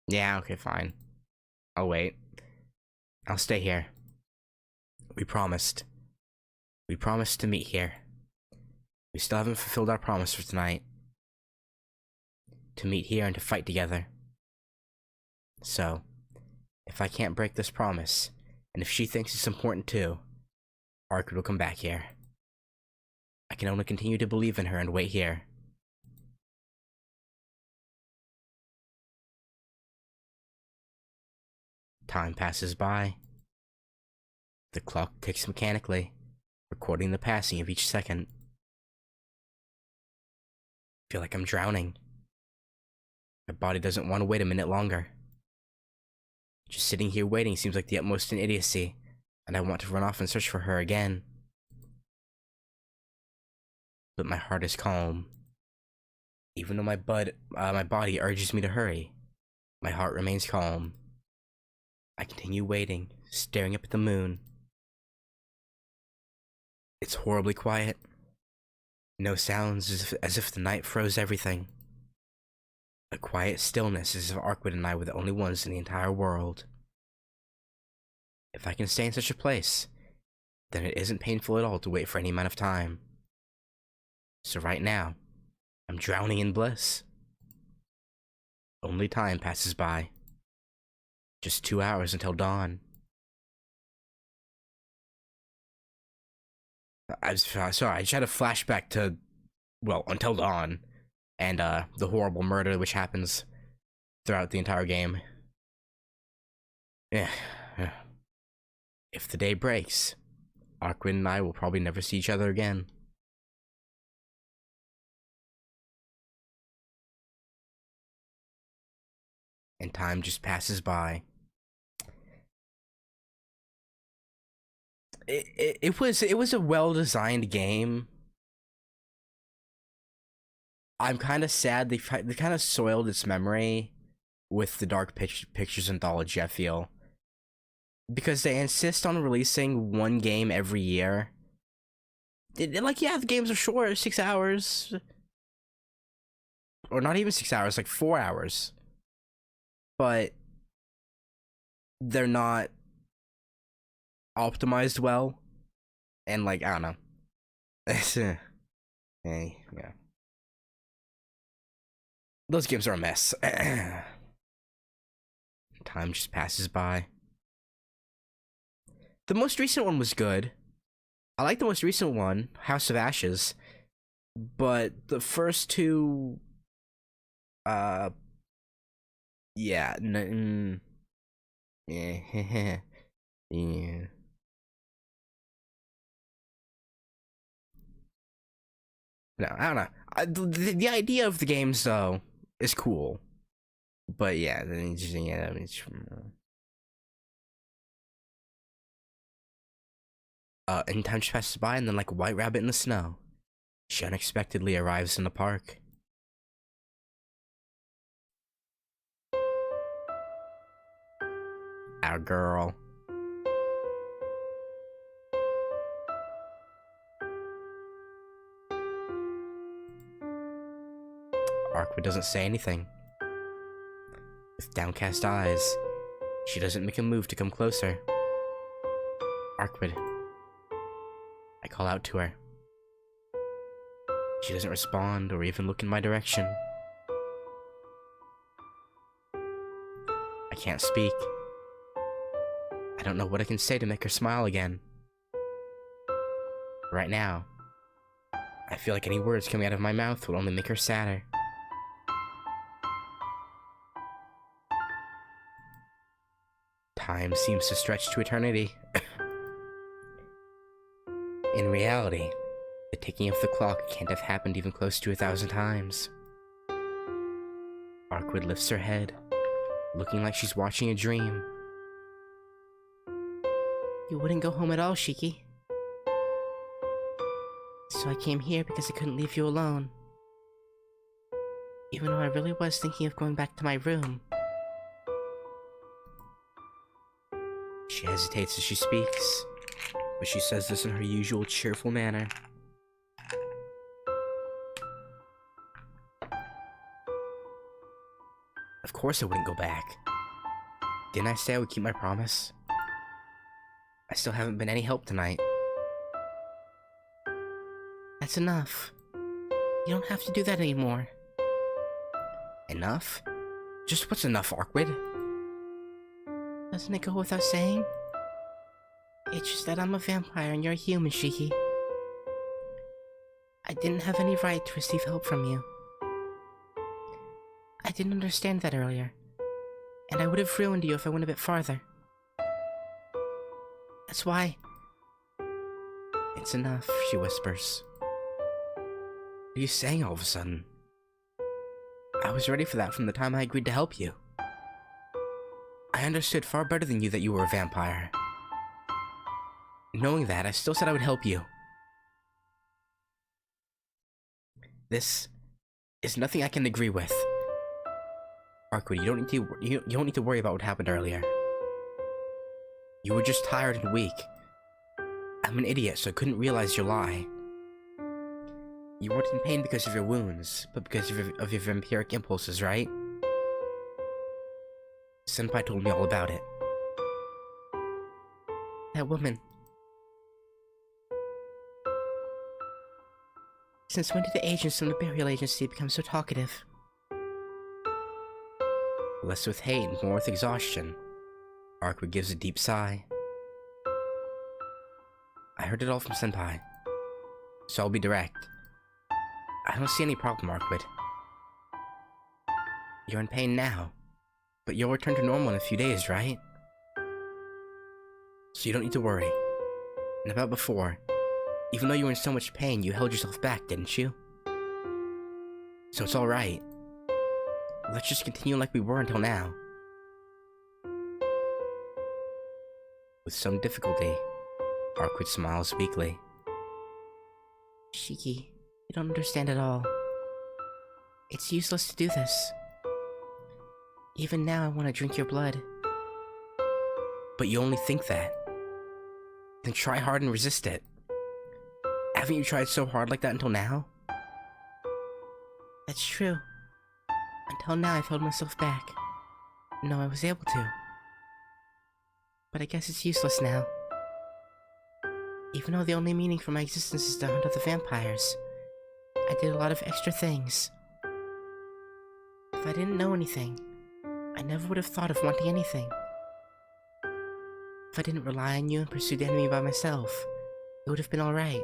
Yeah, okay, fine. I'll wait. I'll stay here. We promised. We promised to meet here. We still haven't fulfilled our promise for tonight. To meet here and to fight together. So, if I can't break this promise, and if she thinks it's important too, Arcueid will come back here. I can only continue to believe in her and wait here. Time passes by. The clock ticks mechanically, recording the passing of each second. I feel like I'm drowning. My body doesn't want to wait a minute longer. Just sitting here waiting seems like the utmost in idiocy, and I want to run off and search for her again. But my heart is calm. Even though my body urges me to hurry, my heart remains calm. I continue waiting, staring up at the moon. It's horribly quiet. No sounds, as if the night froze everything. A quiet stillness, as if Arcueid and I were the only ones in the entire world. If I can stay in such a place, then it isn't painful at all to wait for any amount of time. So right now, I'm drowning in bliss. Only time passes by. Just 2 hours until dawn. I'm sorry, I just had a flashback to, well, until dawn, and the horrible murder which happens throughout the entire game. Yeah. If the day breaks, Arcueid and I will probably never see each other again. And time just passes by. It was a well-designed game. I'm kind of sad they kind of soiled its memory with the Dark Pictures anthology, I feel. Because they insist on releasing one game every year. Like, yeah, the games are short, 6 hours. Or not even 6 hours, like 4 hours. But they're not optimized well. And, like, I don't know. Hey, yeah. Those games are a mess. Time just passes by. The most recent one was good. I like the most recent one, House of Ashes. But the first two... yeah. Yeah. Yeah. No, I don't know. The idea of the games, though, is cool. But yeah, and time just passes by, and then, like a white rabbit in the snow, she unexpectedly arrives in the park. Our girl. Arcueid doesn't say anything. With downcast eyes, she doesn't make a move to come closer. Arcueid. I call out to her. She doesn't respond or even look in my direction. I can't speak. I don't know what I can say to make her smile again. Right now, I feel like any words coming out of my mouth will only make her sadder. Time seems to stretch to eternity. In reality, the ticking of the clock can't have happened even close to 1,000 times. Arcueid lifts her head, looking like she's watching a dream. You wouldn't go home at all, Shiki. So I came here because I couldn't leave you alone. Even though I really was thinking of going back to my room. She hesitates as she speaks, but she says this in her usual cheerful manner. Of course I wouldn't go back. Didn't I say I would keep my promise? I still haven't been any help tonight. That's enough. You don't have to do that anymore. Enough? Just what's enough, Arcueid? Doesn't it go without saying? It's just that I'm a vampire and you're a human, Shiki. I didn't have any right to receive help from you. I didn't understand that earlier, and I would have ruined you if I went a bit farther. That's why... It's enough, she whispers. What are you saying all of a sudden? I was ready for that from the time I agreed to help you. I understood far better than you that you were a vampire. Knowing that, I still said I would help you. This is nothing I can agree with. Arcueid, you don't need to worry about what happened earlier. You were just tired and weak. I'm an idiot, so I couldn't realize your lie. You weren't in pain because of your wounds, but because of your vampiric impulses, right? Senpai told me all about it. That woman. Since when did the agents from the burial agency become so talkative? Less with hate and more with exhaustion. Arcueid gives a deep sigh. I heard it all from Senpai, so I'll be direct. I don't see any problem, Arcueid. You're in pain now, but you'll return to normal in a few days, right? So you don't need to worry. And about before, even though you were in so much pain, you held yourself back, didn't you? So it's alright. Let's just continue like we were until now. With some difficulty, Arcueid smiles weakly. Shiki, you don't understand at all. It's useless to do this. Even now I want to drink your blood. But you only think that. Then try hard and resist it. Haven't you tried so hard like that until now? That's true. Until now I've held myself back. No, I was able to. But I guess it's useless now. Even though the only meaning for my existence is to hunt other vampires, I did a lot of extra things. If I didn't know anything, I never would have thought of wanting anything. If I didn't rely on you and pursue the enemy by myself, it would have been alright.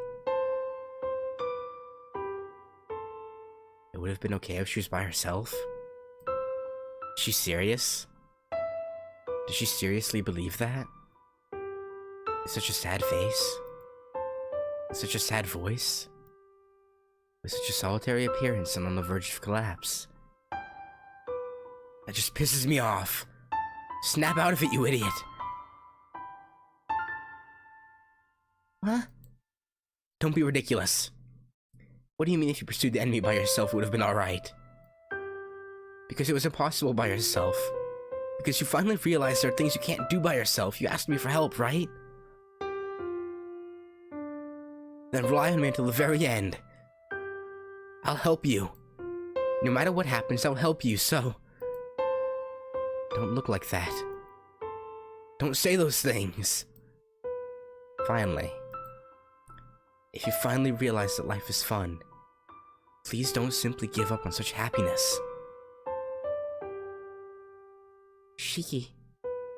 It would have been okay if she was by herself? Is she serious? Does she seriously believe that? With such a sad face? With such a sad voice? With such a solitary appearance and on the verge of collapse? That just pisses me off. Snap out of it, you idiot! Huh? Don't be ridiculous. What do you mean if you pursued the enemy by yourself it would have been alright? Because it was impossible by yourself. Because you finally realized there are things you can't do by yourself. You asked me for help, right? Then rely on me until the very end. I'll help you. No matter what happens, I'll help you, so... Don't look like that. Don't say those things. Finally. If you finally realize that life is fun, please don't simply give up on such happiness. Shiki,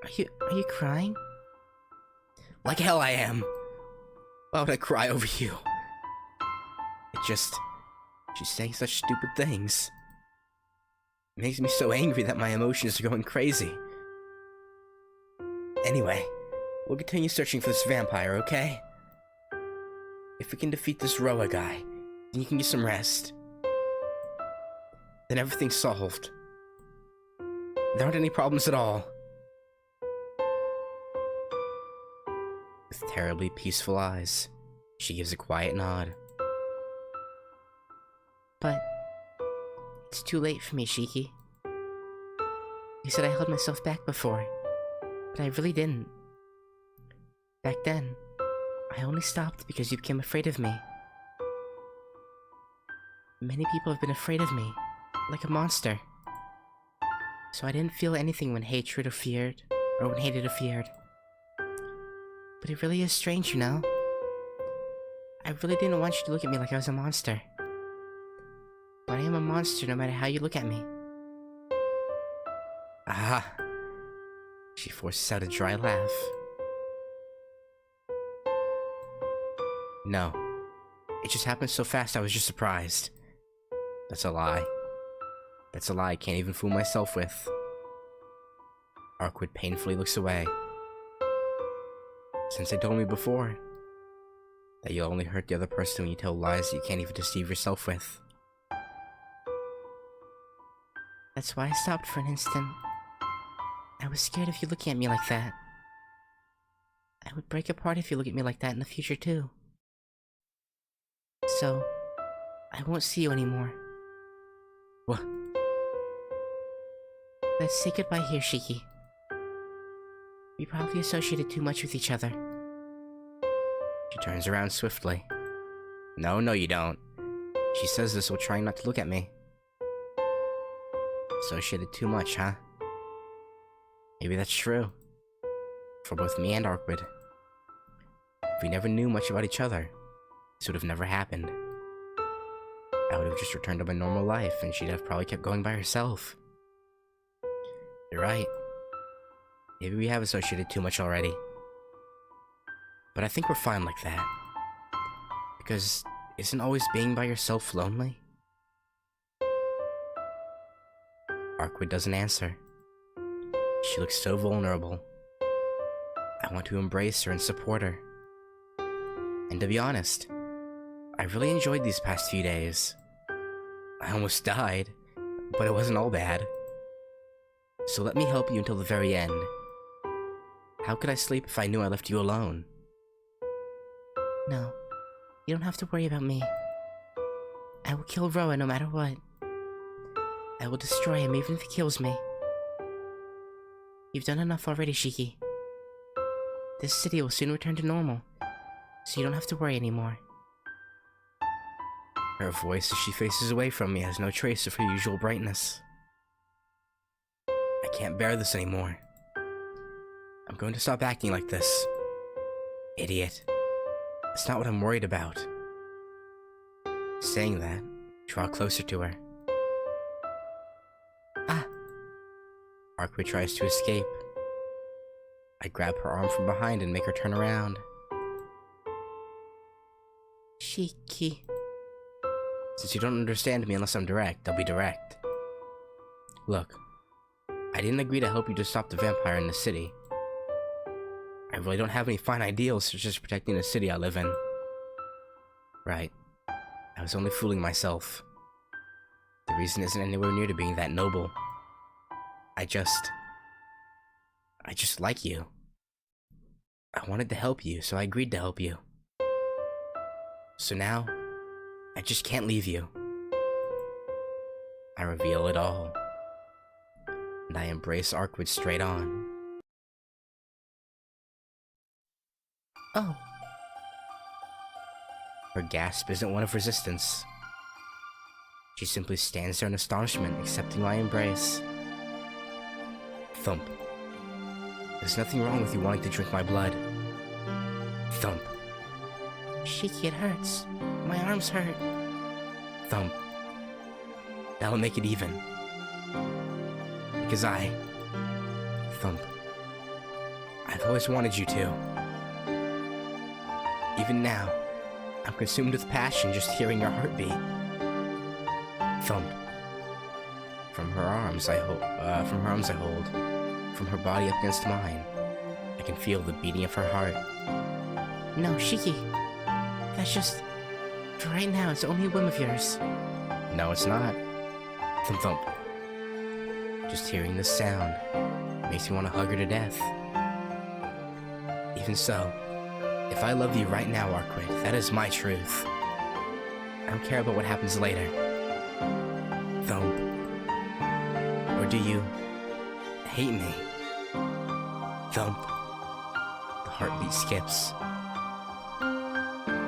are you crying? Like hell I am. Why would I cry over you? She's saying such stupid things. It makes me so angry that my emotions are going crazy. Anyway, we'll continue searching for this vampire, okay? If we can defeat this Roa guy, then you can get some rest. Then everything's solved. There aren't any problems at all. With terribly peaceful eyes, she gives a quiet nod. But it's too late for me, Shiki. You said I held myself back before, but I really didn't. Back then, I only stopped because you became afraid of me. Many people have been afraid of me, like a monster. So I didn't feel anything when hatred or feared, or when hated or feared. But it really is strange, you know? I really didn't want you to look at me like I was a monster. But I am a monster no matter how you look at me. Aha! She forces out a dry laugh. No. It just happened so fast I was just surprised. That's a lie. That's a lie I can't even fool myself with. Arcueid painfully looks away. Since they told me before that you'll only hurt the other person when you tell lies that you can't even deceive yourself with. That's why I stopped for an instant. I was scared of you looking at me like that. I would break apart if you look at me like that in the future too. So, I won't see you anymore. What? Let's say goodbye here, Shiki. We probably associated too much with each other. She turns around swiftly. No, you don't. She says this while trying not to look at me. Associated too much, huh? Maybe that's true. For both me and Arcueid. If we never knew much about each other, this would have never happened. I would have just returned to my normal life, and she'd have probably kept going by herself. You're right. Maybe we have associated too much already. But I think we're fine like that. Because isn't always being by yourself lonely? Arcueid doesn't answer. She looks so vulnerable. I want to embrace her and support her. And to be honest, I really enjoyed these past few days. I almost died, but it wasn't all bad. So let me help you until the very end. How could I sleep if I knew I left you alone? No, you don't have to worry about me. I will kill Roa no matter what. I will destroy him even if he kills me. You've done enough already, Shiki. This city will soon return to normal, so you don't have to worry anymore. Her voice as she faces away from me has no trace of her usual brightness. I can't bear this anymore. I'm going to stop acting like this. Idiot. That's not what I'm worried about. Saying that, draw closer to her. Ah! Arcueid tries to escape. I grab her arm from behind and make her turn around. Shiki. Since you don't understand me unless I'm direct, I'll be direct. Look, I didn't agree to help you to stop the vampire in the city. I really don't have any fine ideals such as protecting the city I live in. Right. I was only fooling myself. The reason isn't anywhere near to being that noble. I just like you. I wanted to help you, so I agreed to help you. So now, I just can't leave you. I reveal it all. And I embrace Arcueid straight on. Oh. Her gasp isn't one of resistance. She simply stands there in astonishment, accepting my embrace. Thump. There's nothing wrong with you wanting to drink my blood. Thump. Shiki, it hurts. My arms hurt. Thump. That'll make it even. Because Thump. I've always wanted you to. Even now, I'm consumed with passion just hearing your heartbeat. Thump. From her arms I hold. From her body up against mine, I can feel the beating of her heart. No, Shiki. That's just... For right now, it's only a whim of yours. No, it's not. Thump thump. Just hearing this sound makes me want to hug her to death. Even so, if I love you right now, Arcueid, that is my truth. I don't care about what happens later. Thump. Or do you hate me? Thump. The heartbeat skips.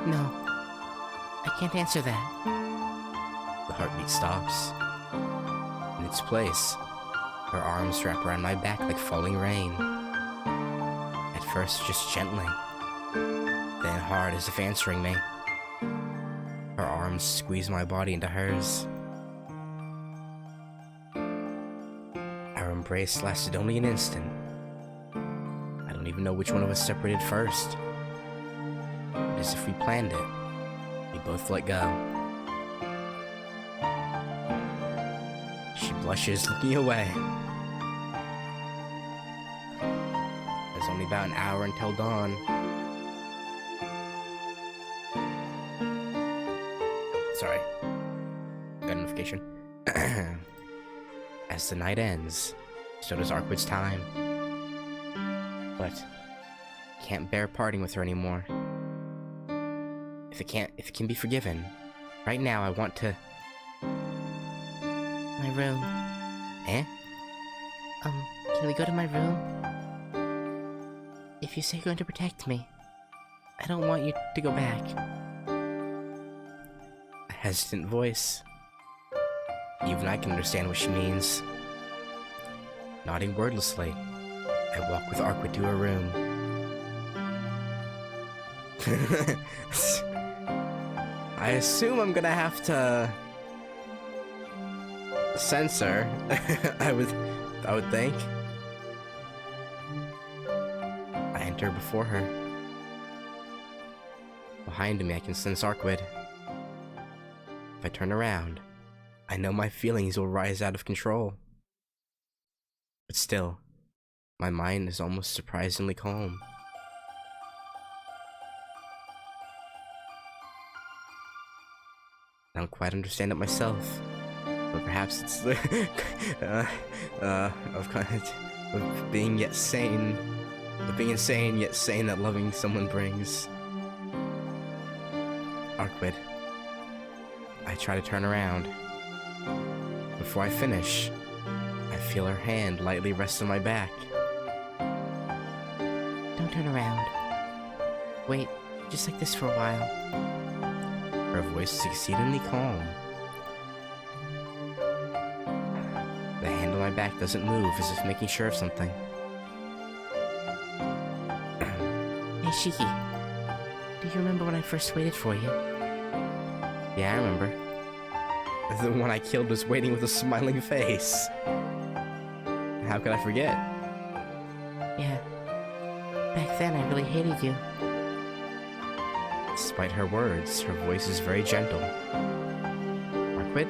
No. I can't answer that. The heartbeat stops. In its place, Her arms wrap around my back like falling rain. At first, just gently, then hard as if answering me. Her arms squeeze my body into hers. Our embrace lasted only an instant. I don't even know which one of us separated first. But as if we planned it, we both let go. She blushes, looking away. It's only about an hour until dawn. Sorry. Got a notification. As the night ends, so does Arcueid's time. But I can't bear parting with her anymore. If it can be forgiven, right now I want to... My room. Eh? Can we go to my room? If you say you're going to protect me, I don't want you to go back. A hesitant voice. Even I can understand what she means. Nodding wordlessly, I walk with Arcueid to her room. I assume I'm gonna have to censor. I would think. I enter before her. Behind me, I can sense Arcueid. If I turn around, I know my feelings will rise out of control. But still, my mind is almost surprisingly calm. I don't quite understand it myself, but perhaps it's the of being yet sane, of being insane yet sane that loving someone brings. Arcueid. I try to turn around. Before I finish, I feel her hand lightly rest on my back. Don't turn around. Wait, just like this for a while. Her voice is exceedingly calm. The hand on my back doesn't move, as if making sure of something. Hey Shiki, do you remember when I first waited for you? Yeah, I remember. The one I killed was waiting with a smiling face. How could I forget? Yeah. Back then, I really hated you. Despite her words, her voice is very gentle. Arcueid?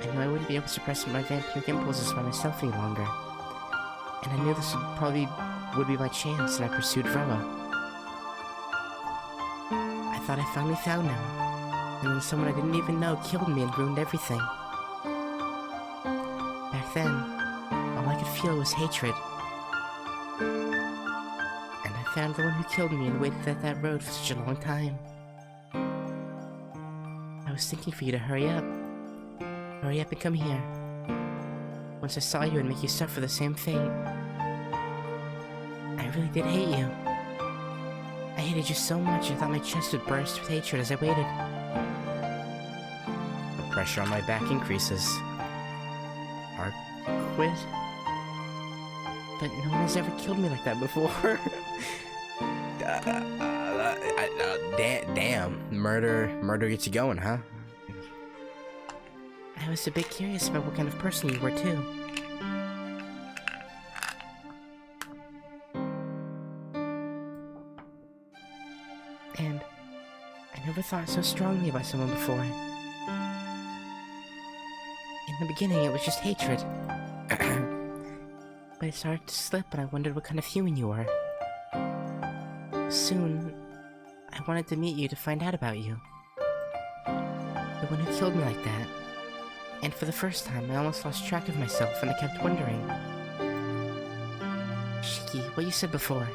I knew I wouldn't be able to suppress my vampiric impulses by myself any longer. And I knew this would be my chance, and I pursued Roa. I thought I finally found him. And then someone I didn't even know killed me and ruined everything. Back then, all I could feel was hatred. And I found the one who killed me and waited at that road for such a long time. I was thinking for you to hurry up. Hurry up and come here. Once I saw you and make you suffer the same fate. I really did hate you. I hated you so much I thought my chest would burst with hatred as I waited. The pressure on my back increases. Arcueid? But no one has ever killed me like that before. Damn. Murder gets you going, huh? I was a bit curious about what kind of person you were, too. And I never thought so strongly about someone before. In the beginning, it was just hatred. But it started to slip, and I wondered what kind of human you were. Soon, I wanted to meet you to find out about you. The one who killed me like that. And for the first time, I almost lost track of myself, and I kept wondering. Shiki, what you said before.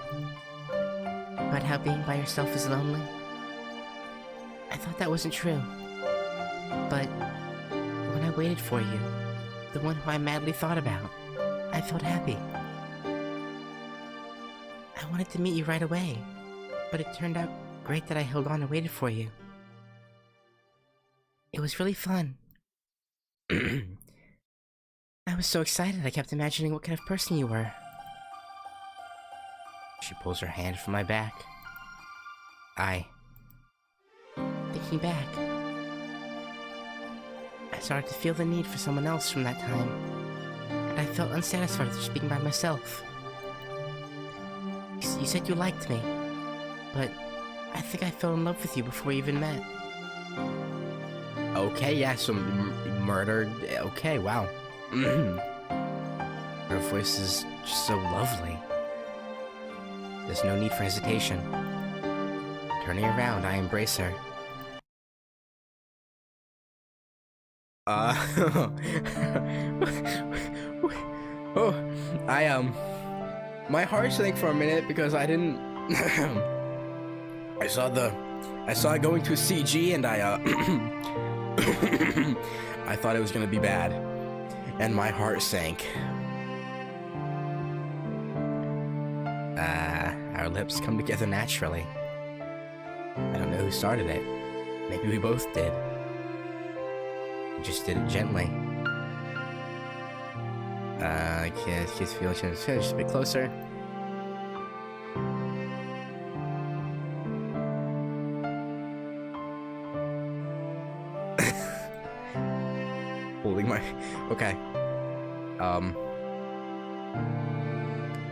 About how being by yourself is lonely. I thought that wasn't true. But when I waited for you, the one who I madly thought about, I felt happy. I wanted to meet you right away, but it turned out great that I held on and waited for you. It was really fun. I was so excited I kept imagining what kind of person you were. She pulls her hand from my back. Thinking back, I started to feel the need for someone else from that time, and I felt unsatisfied with just being by myself. You said you liked me, but I think I fell in love with you before we even met. Okay, yeah, so murder. Okay, wow. Her voice is just so lovely. There's no need for hesitation. Turning around, I embrace her. My heart sank for a minute because I didn't. I saw it going to a CG and I thought it was gonna be bad, and my heart sank. Our lips come together naturally. I don't know who started it. Maybe we both did. We just did it gently. Kiss feel just a bit closer. Holding my... Okay.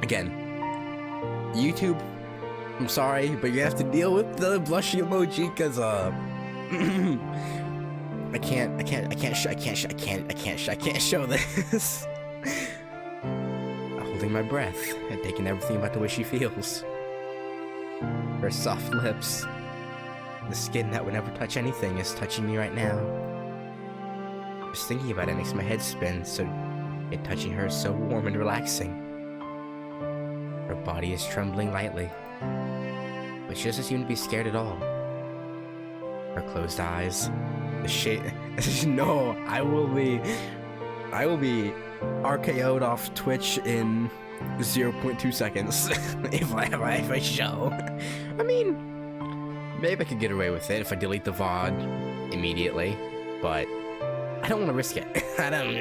Again. YouTube, I'm sorry, but you have to deal with the blushy emoji, cause I can't show this. Holding my breath and taking everything about the way she feels. Her soft lips, the skin that would never touch anything, is touching me right now. Just thinking about it makes my head spin, so it touching her is so warm and relaxing. Her body is trembling lightly, but she doesn't seem to be scared at all. Her closed eyes, the shade. No, I will be RKO'd off Twitch in 0.2 seconds if I show. I mean, maybe I could get away with it if I delete the VOD immediately, but I don't want to risk it. I don't.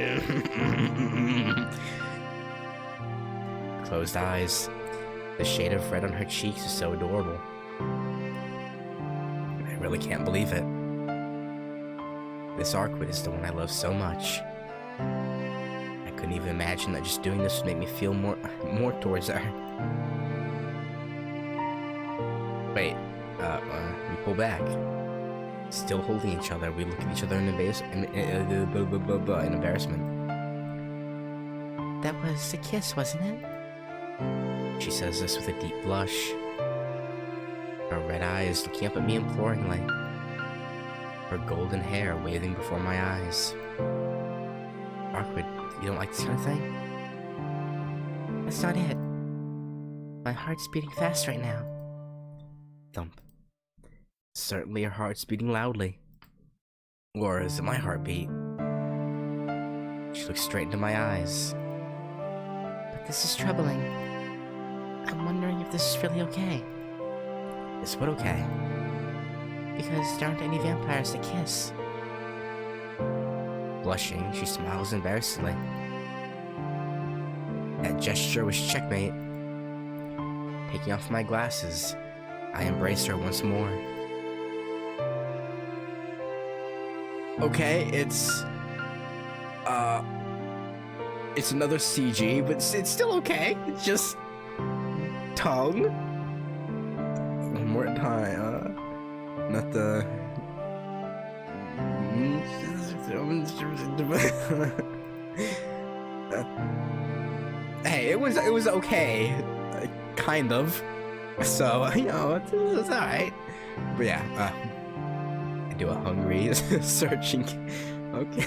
Closed eyes. The shade of red on her cheeks is so adorable. I really can't believe it. This Arcueid is the one I love so much. I couldn't even imagine that just doing this would make me feel more towards her. Wait, we pull back. Still holding each other, we look at each other in embarrassment. That was a kiss, wasn't it? She says this with a deep blush. Her red eyes looking up at me imploringly. Her golden hair waving before my eyes. Arcueid, you don't like this kind of thing? That's not it. My heart's beating fast right now. Thump. Certainly her heart's beating loudly. Or is it my heartbeat? She looks straight into my eyes. But this is troubling. I'm wondering if this is really okay. Is what okay? Because there aren't any vampires that kiss. Blushing, she smiles embarrassedly. That gesture was checkmate. Taking off my glasses, I embrace her once more. Okay, it's another CG, but it's still okay. It's just tongue. One more time, not the. Hey, it was okay, kind of. So it's alright. But yeah, I do a hungry searching. Okay.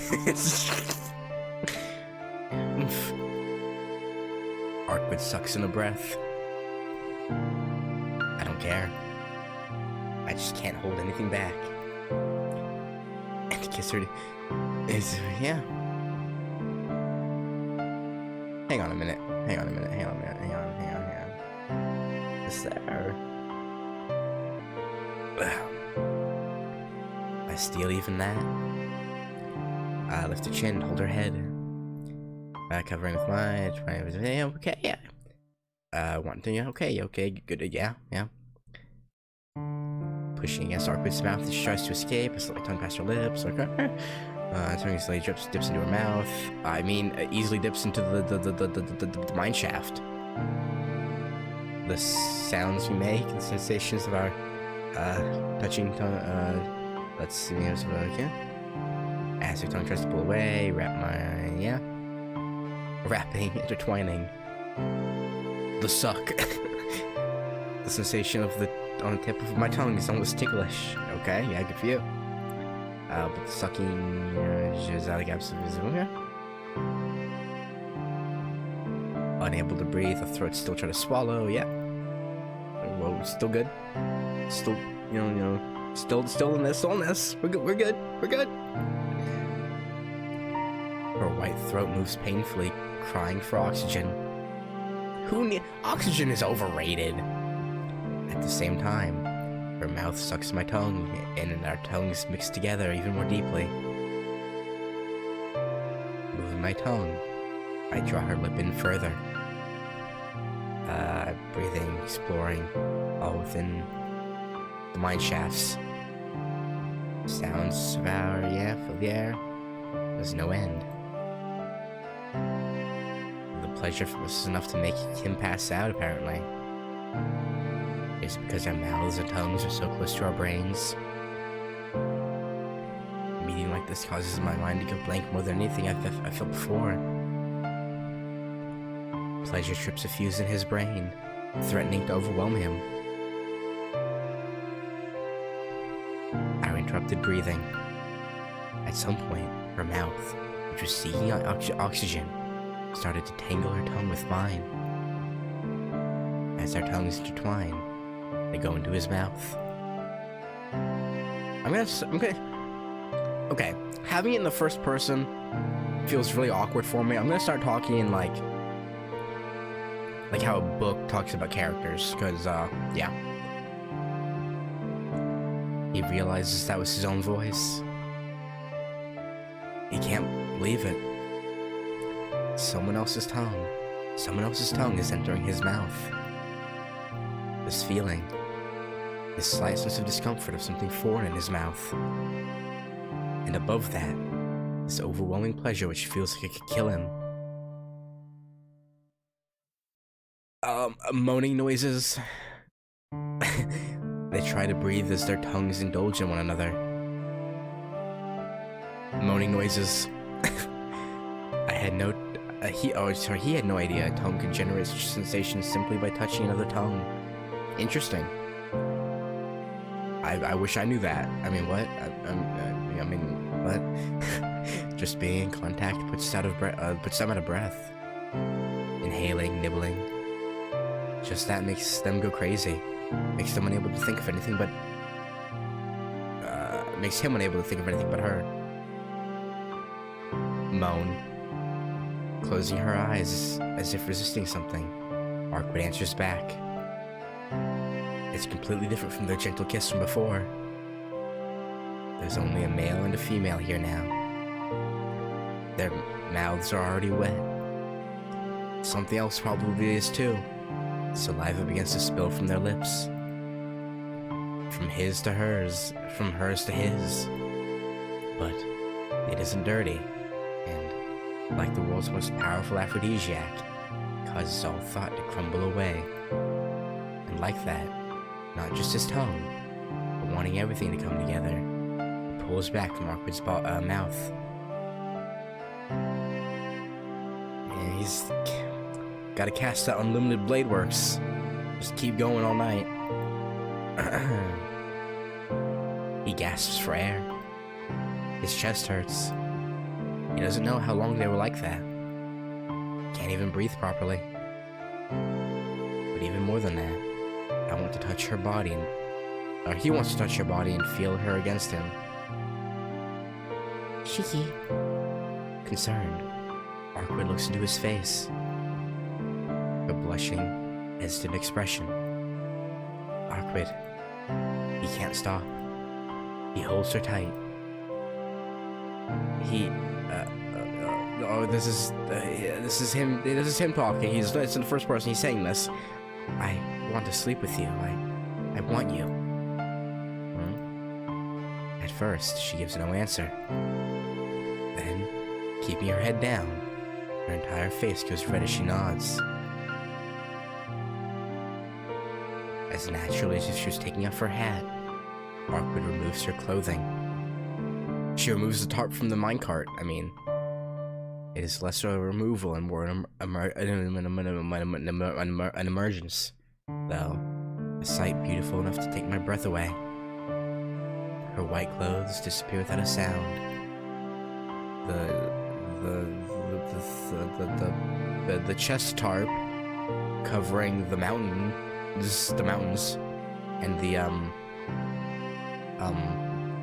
Arcueid sucks in a breath. I don't care. I just can't hold anything back. And to kiss her is, yeah. Hang on a minute. Is there? I steal even that. I lift her chin, hold her head. Covering with mine. Okay, yeah. One thing, okay, good, yeah. Pushing against Arcueid's mouth as she tries to escape, a slight tongue past her lips. Okay. Tongue slowly dips into her mouth. I mean, easily dips into the mine shaft. The sounds we make, the sensations of our touching tongue. Let's see, okay. As her tongue tries to pull away, wrapping, intertwining. The suck. The sensation of on the tip of my tongue is almost ticklish. Okay, yeah, good for you. But the sucking is out of gaps. Okay. Unable to breathe, the throat still trying to swallow. Yeah. Well, still good. Still, still in this. We're good. Her white throat moves painfully, crying for oxygen. Oxygen is overrated. At the same time, her mouth sucks my tongue, and our tongues mix together even more deeply. Moving my tongue, I draw her lip in further. Breathing, exploring, all within the mine shafts. Sounds of fill the air. There's no end. The pleasure was enough to make him pass out, apparently. It's because our mouths and tongues are so close to our brains. A meeting like this causes my mind to go blank more than anything I felt before. Pleasure trips a fuse in his brain, threatening to overwhelm him. Our interrupted breathing. At some point, her mouth, which was seeking oxygen, started to tangle her tongue with mine. As our tongues intertwine, they go into his mouth. Okay, having it in the first person feels really awkward for me. I'm gonna start talking in like how a book talks about characters, because, yeah. He realizes that was his own voice. He can't believe it. Someone else's tongue is entering his mouth. This feeling, this slight sense of discomfort of something foreign in his mouth. And above that, this overwhelming pleasure which feels like it could kill him. Moaning noises. They try to breathe as their tongues indulge in one another. Moaning noises. He had no idea a tongue could generate such sensations simply by touching another tongue. Interesting. I wish I knew that. I mean, what? What? Just being in contact puts them out of breath. Inhaling, nibbling. Just that makes them go crazy. Makes them unable to think of anything but... makes him unable to think of anything but her. Moan. Closing her eyes as if resisting something. Arcueid answers back. It's completely different from their gentle kiss from before. There's only a male and a female here now. Their mouths are already wet. Something else probably is too. Saliva begins to spill from their lips. From his to hers, from hers to his. But it isn't dirty, and like the world's most powerful aphrodisiac, causes all thought to crumble away. And like that, not just his tongue, but wanting everything to come together, he pulls back from Arcueid's mouth. And he's gotta cast that unlimited blade works. Just keep going all night. He gasps for air. His chest hurts. He doesn't know how long they were like that. Can't even breathe properly. But even more than that, I want to touch her body, or he wants to touch her body and feel her against him. Shiki. Concerned, Arcueid looks into his face. A blushing, hesitant expression. Arcueid. He can't stop. He holds her tight. Oh, this is him. This is him talking. It's in the first person. He's saying this. I want to sleep with you. I want you. At first, she gives no answer. Then, keeping her head down, her entire face goes red as she nods. As naturally as if she was taking off her hat, Arcueid removes her clothing. She removes the tarp from the minecart. I mean, it is less of a removal and more an emergence, though a sight beautiful enough to take my breath away. Her white clothes disappear without a sound. The chest tarp covering the mountains, and the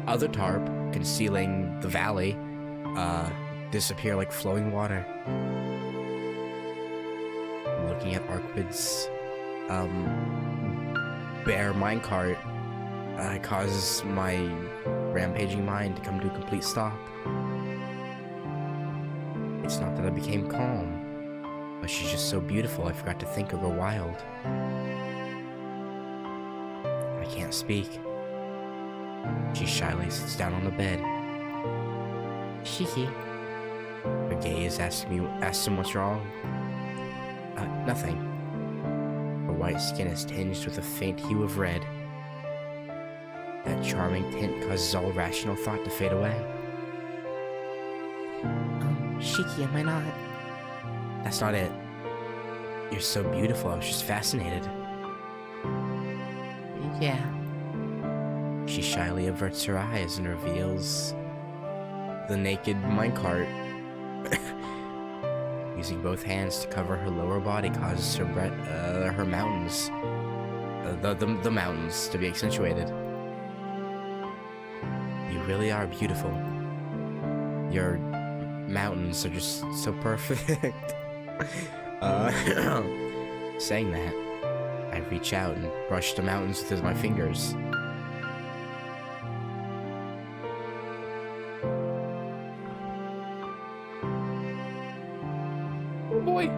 other tarp concealing the valley disappear like flowing water. Looking at Arcueid's bare minecart causes my rampaging mind to come to a complete stop. It's not that I became calm, but she's just so beautiful I forgot to think or go wild. I can't speak. She shyly sits down on the bed. Shiki. Her gaze asks him what's wrong. Nothing. Her white skin is tinged with a faint hue of red. That charming tint causes all rational thought to fade away. Shiki, am I not? That's not it. You're so beautiful, I was just fascinated. Yeah. She shyly averts her eyes and reveals the naked minecart. Using both hands to cover her lower body causes her mountains, the mountains to be accentuated. You really are beautiful. Your mountains are just so perfect. Saying that, I reach out and brush the mountains with my fingers. Oh boy!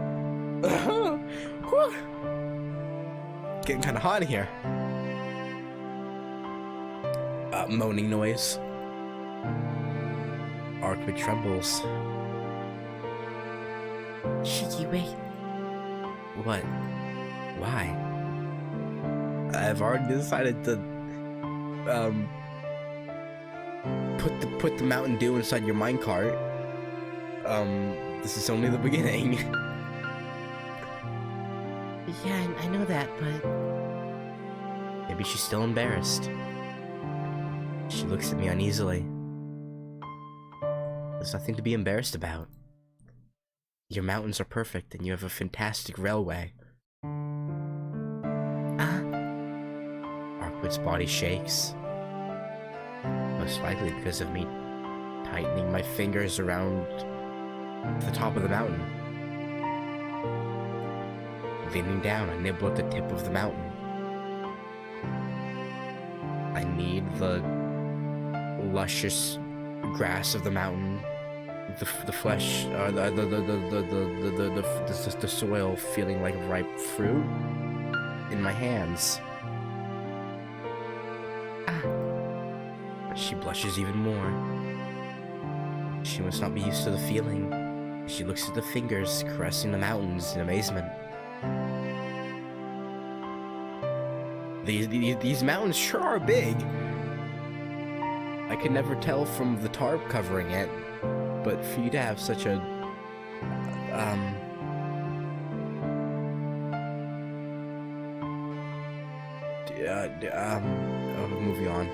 Getting kind of hot in here. Moaning noise. Arcueid trembles. Shiki, wait. What? Why? I've already decided to put the Mountain Dew inside your minecart. This is only the beginning. Yeah, I know that, but maybe she's still embarrassed. She looks at me uneasily. There's nothing to be embarrassed about. Your mountains are perfect, and you have a fantastic railway. Arcueid's body shakes. Most likely because of me tightening my fingers around the top of the mountain. Leaning down, I nibble at the tip of the mountain. I need the luscious grass of the mountain, the flesh, the soil feeling like ripe fruit in my hands. She blushes even more. She must not be used to the feeling. She looks at the fingers caressing the mountains in amazement. These mountains sure are big. I could never tell from the tarp covering it, but for you to have such a moving on.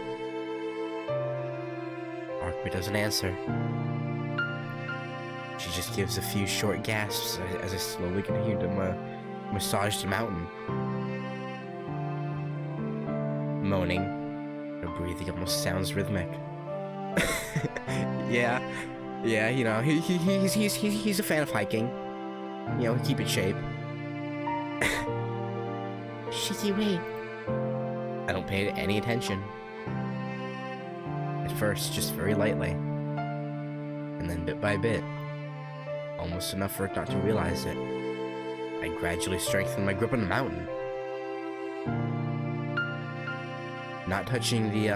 Arcueid doesn't answer. She just gives a few short gasps as I slowly continue to massage the mountain. Moaning, her breathing almost sounds rhythmic. yeah, you know, he's a fan of hiking. You know, keep in shape. Shiki, wait. I don't pay any attention. At first, just very lightly. And then bit by bit, almost enough for it not to realize it. I gradually strengthened my grip on the mountain. Not touching the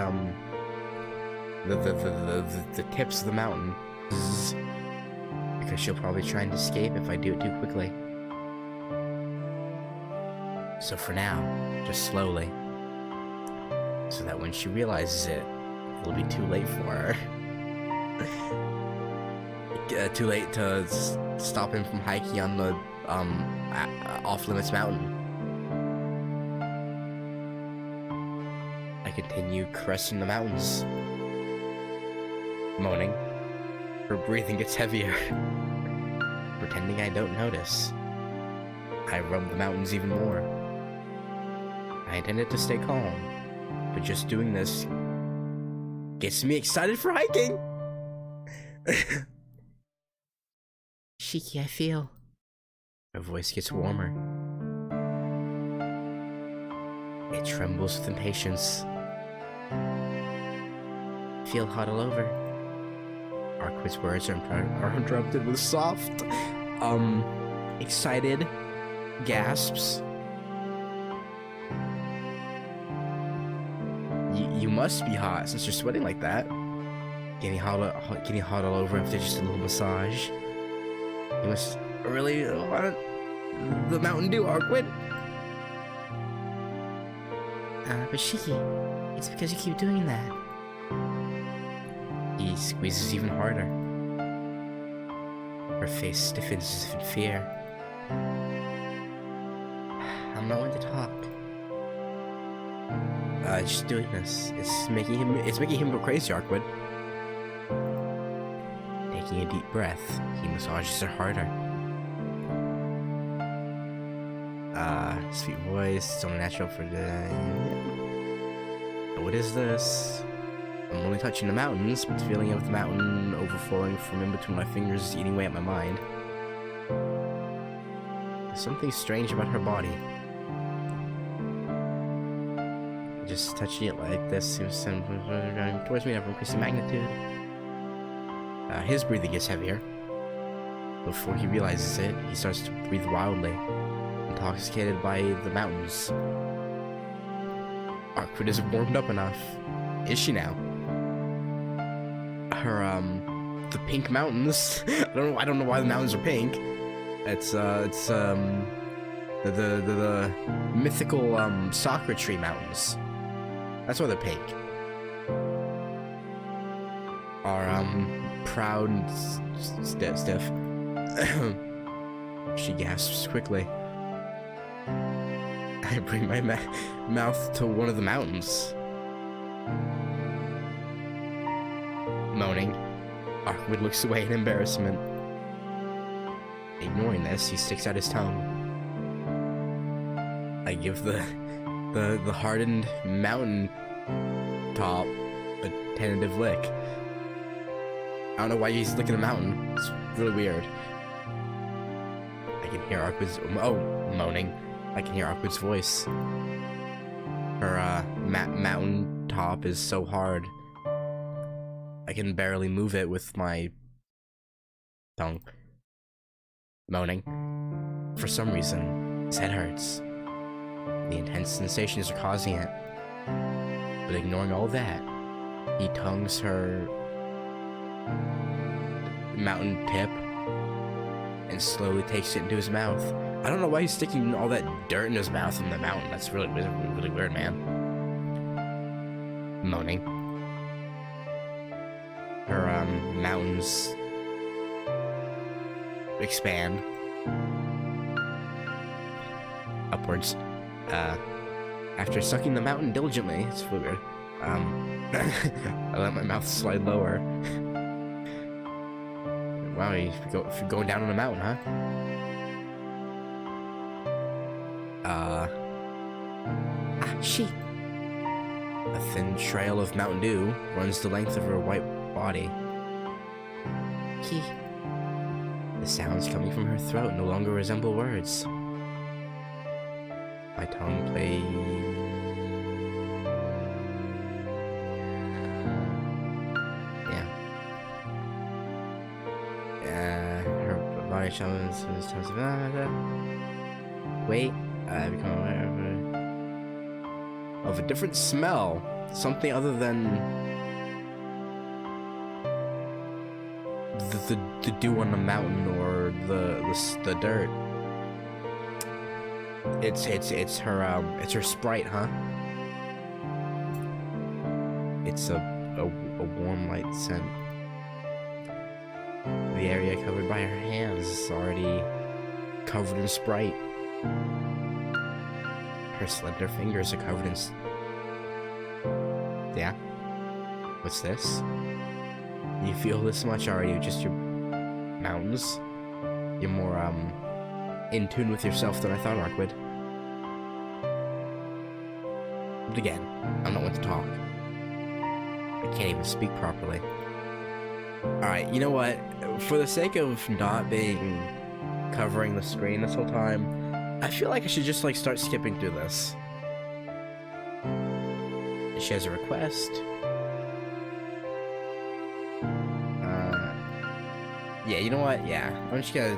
tips of the mountain. Because she'll probably try and escape if I do it too quickly. So for now, just slowly. So that when she realizes it, it'll be too late for her. Too late to stop him from hiking on the off-limits mountain. I continue caressing the mountains, moaning. Her breathing gets heavier. Pretending I don't notice. I rub the mountains even more. I intended to stay calm, but just doing this gets me excited for hiking. Shiki, I feel. Her voice gets warmer. It trembles with impatience. Feel hot all over. Arcueid's words are interrupted with soft, excited gasps. You must be hot since you're sweating like that. Getting hot all over after just a little massage. You must really want the Mountain Dew, Arcueid. But Shiki, it's because you keep doing that. He squeezes even harder. Her face stiffens as if in fear. I'm not one to talk. Just doing this. It's making him go crazy, Arcueid. Taking a deep breath, he massages her harder. Sweet voice, so natural for the... What is this? I'm only touching the mountains, but the feeling of the mountain overflowing from in between my fingers is eating away at my mind. There's something strange about her body. Just touching it like this seems to be towards me of increasing magnitude. His breathing gets heavier. Before he realizes it, he starts to breathe wildly, intoxicated by the mountains. Arcueid is warmed up enough. Is she now? Her, the pink mountains. I don't know why the mountains are pink. It's the mythical, soccer tree mountains. That's why they're pink. Are, proud and stiff. She gasps quickly. I bring my mouth to one of the mountains. Moaning, Arcueid looks away in embarrassment. Ignoring this, he sticks out his tongue. I give the hardened mountain top a tentative lick. I don't know why he's licking a mountain. It's really weird. I can hear Arcueid's moaning. I can hear Arcueid's voice. Her mountain top is so hard. I can barely move it with my tongue. Moaning. For some reason, his head hurts. The intense sensations are causing it. But ignoring all that, he tongues her mountain tip and slowly takes it into his mouth. I don't know why he's sticking all that dirt in his mouth from the mountain. That's really weird, man. Moaning. Her mountains expand upwards. After sucking the mountain diligently, it's really weird. I let my mouth slide lower. Wow, you're going down on a mountain, huh? She. A thin trail of Mountain Dew runs the length of her white body. The sounds coming from her throat no longer resemble words. My tongue plays... Her white shamans. Wait, I become aware of a different smell. Something other than the dew on the mountain or the dirt. It's her sprite, huh? It's a warm light scent. The area covered by her hands is already covered in sprite. Her slender fingers are covered in yeah? What's this? You feel this much already with just your mountains? You're more, in tune with yourself than I thought, Arcueid. But again, I'm not one to talk. I can't even speak properly. Alright, you know what? For the sake of not being covering the screen this whole time, I feel like I should just, like, start skipping through this. She has a request. Yeah, you know what? Yeah, I'm just gonna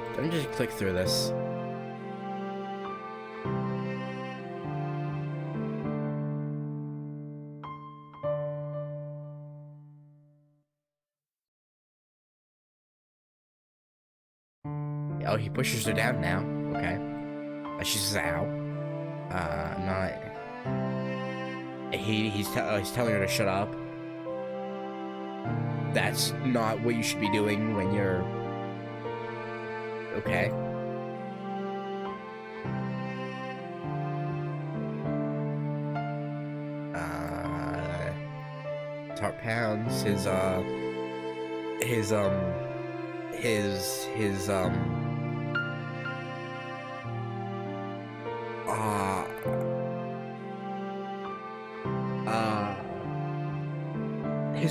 click through this. Oh, he pushes her down now. Okay. She says, "Ow." Not. He's telling her to shut up. That's not what you should be doing when you're... Okay. Tart pounds his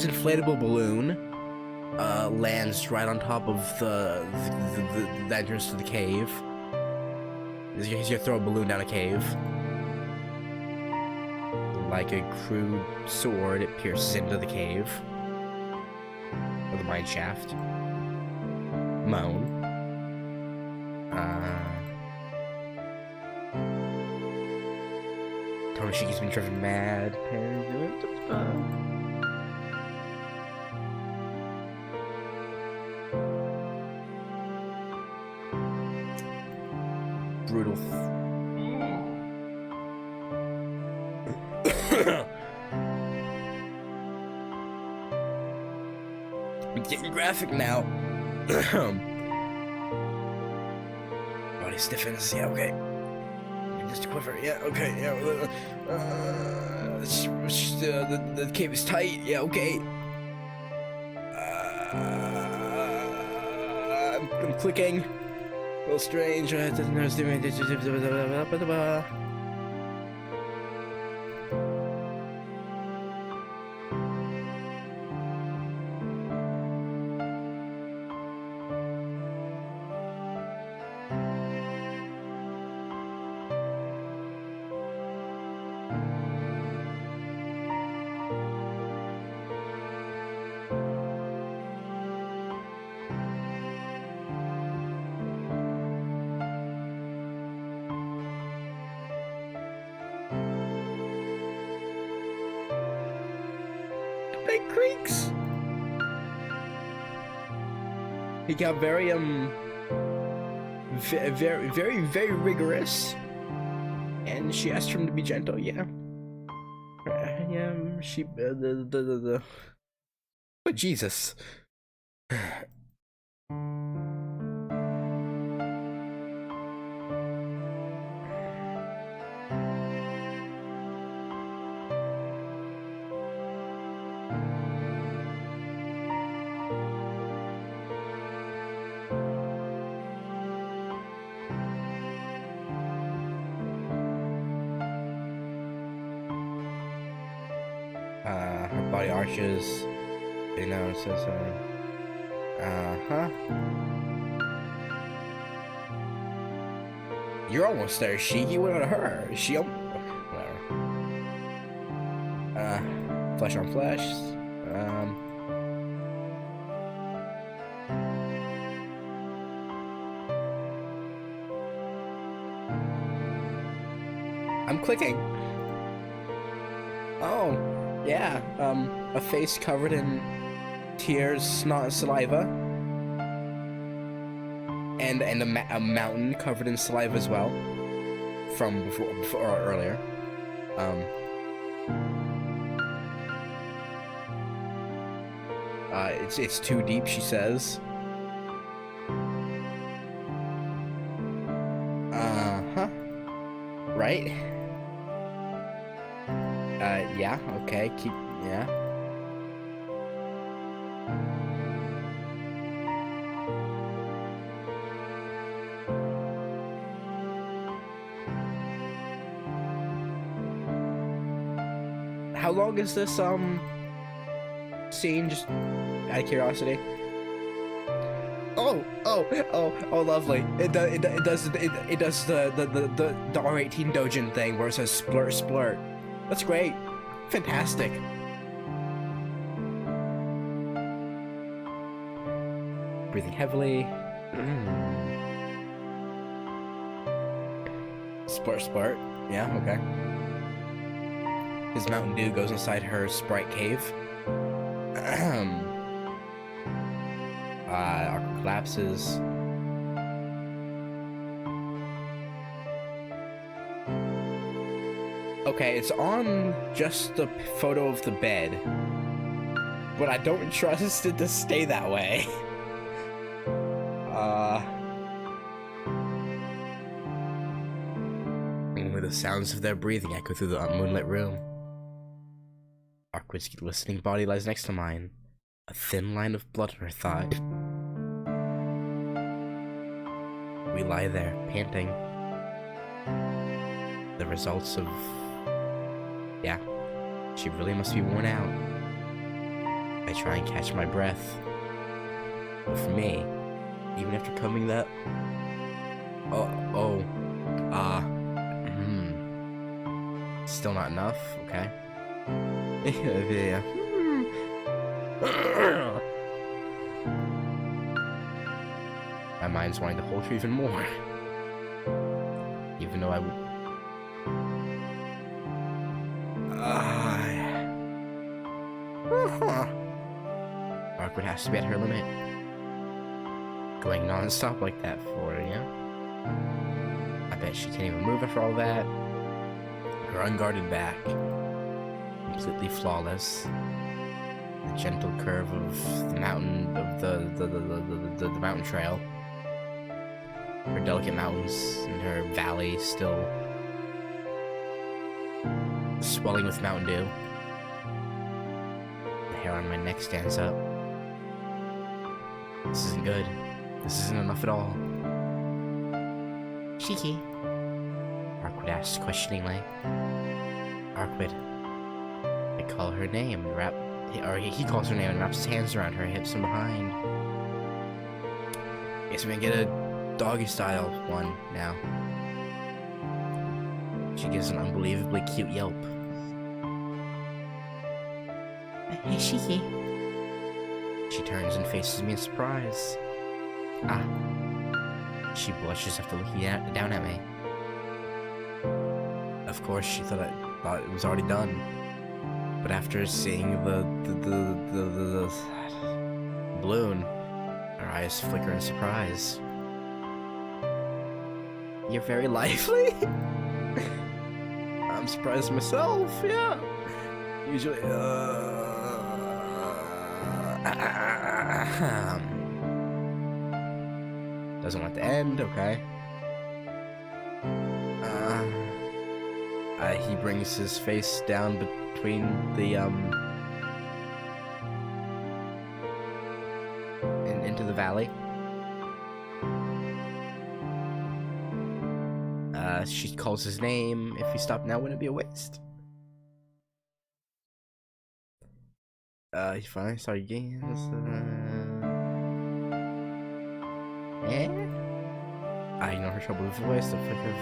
inflatable balloon lands right on top of the entrance to the cave. He's gonna throw a balloon down a cave. Like a crude sword, it pierces into the cave. Or the mine shaft. Moan. Tonoshiki's been driven mad. Brutal. We're getting graphic now. Body stiffens. Yeah, okay. Just a quiver. Yeah, okay. Yeah. The cave is tight. Yeah, okay. I'm clicking. A little strange. Big creaks. He got very very rigorous, and she asked him to be gentle. Yeah, yeah. She but Jesus. Her body arches. You know, it says, huh? You're almost there, Shiki. What about her? Is she whatever. Flesh on flesh. I'm clicking. Oh, yeah. A face covered in tears, snot, and saliva, and a mountain covered in saliva as well, from before or earlier. It's too deep, she says. Uh-huh. Right? Yeah, okay, yeah. How long is this, scene, just out of curiosity? Oh, lovely. It does the R18 Dojin thing where it says splurt splurt. That's great. Fantastic. Breathing heavily. Splurt splurt. Yeah, okay. His Mountain Dew goes inside her Sprite cave. Arcueid collapses. Okay, it's on just the photo of the bed, but I don't trust it to stay that way. Only the sounds of their breathing echo through the moonlit room. Arcueid's glistening body lies next to mine, a thin line of blood on her thigh. We lie there, panting. The results of... Yeah, she really must be worn out. I try and catch my breath. But for me, even after coming that... Still not enough, okay. Yeah. My mind's wanting to hold her even more. Even though I would... Arcueid has to be at her limit. Going non-stop like that for her, yeah? I bet she can't even move after all that. Her unguarded back, completely flawless. The gentle curve of the mountain, of the mountain trail. Her delicate mountains and her valley still swelling with Mountain Dew. The hair on my neck stands up. This isn't good. This isn't enough at all. Shiki. Arcueid asks questioningly. Arcueid. I call her name and he calls her name and wraps his hands around her hips and behind. Guess we can get a doggy style one now. She gives an unbelievably cute yelp. Hey, Shiki. She turns and faces me in surprise. Ah. She blushes after looking down at me. Of course, she thought it was already done. But after seeing the balloon, her eyes flicker in surprise. You're very lively? I'm surprised myself, yeah. Usually, doesn't want to end, okay. He brings his face down between the, into the valley. She calls his name. If we stop now, wouldn't it be a waste? He finally started getting this, I ignore her troubled voice, the flick of...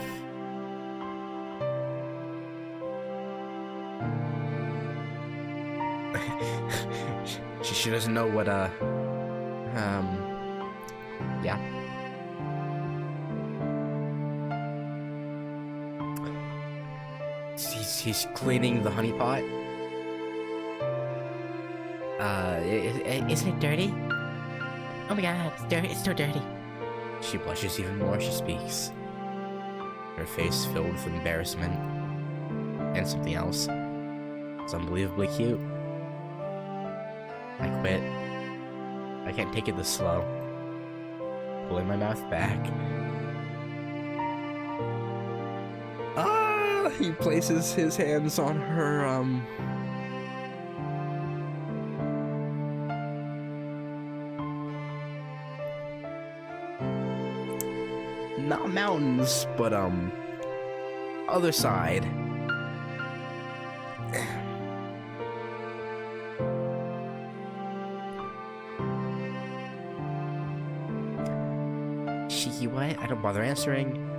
she doesn't know what, yeah. He's cleaning the honey pot. Isn't it dirty? Oh my god, it's dirty. It's so dirty. She blushes even more as she speaks. Her face filled with embarrassment. And something else. It's unbelievably cute. I quit. I can't take it this slow. Pulling my mouth back. Ah! He places his hands on her, not mountains, but, other side. Cheeky what? I don't bother answering.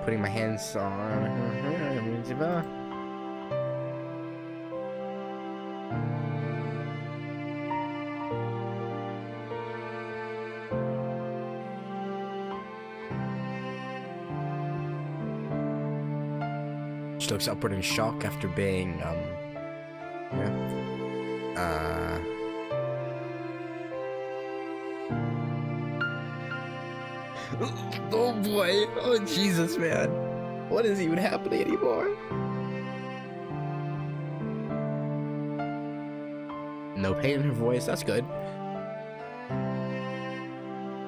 Putting my hands on her. She looks upward in shock after being, oh boy, oh Jesus, man. What is even happening anymore? No pain in her voice, that's good.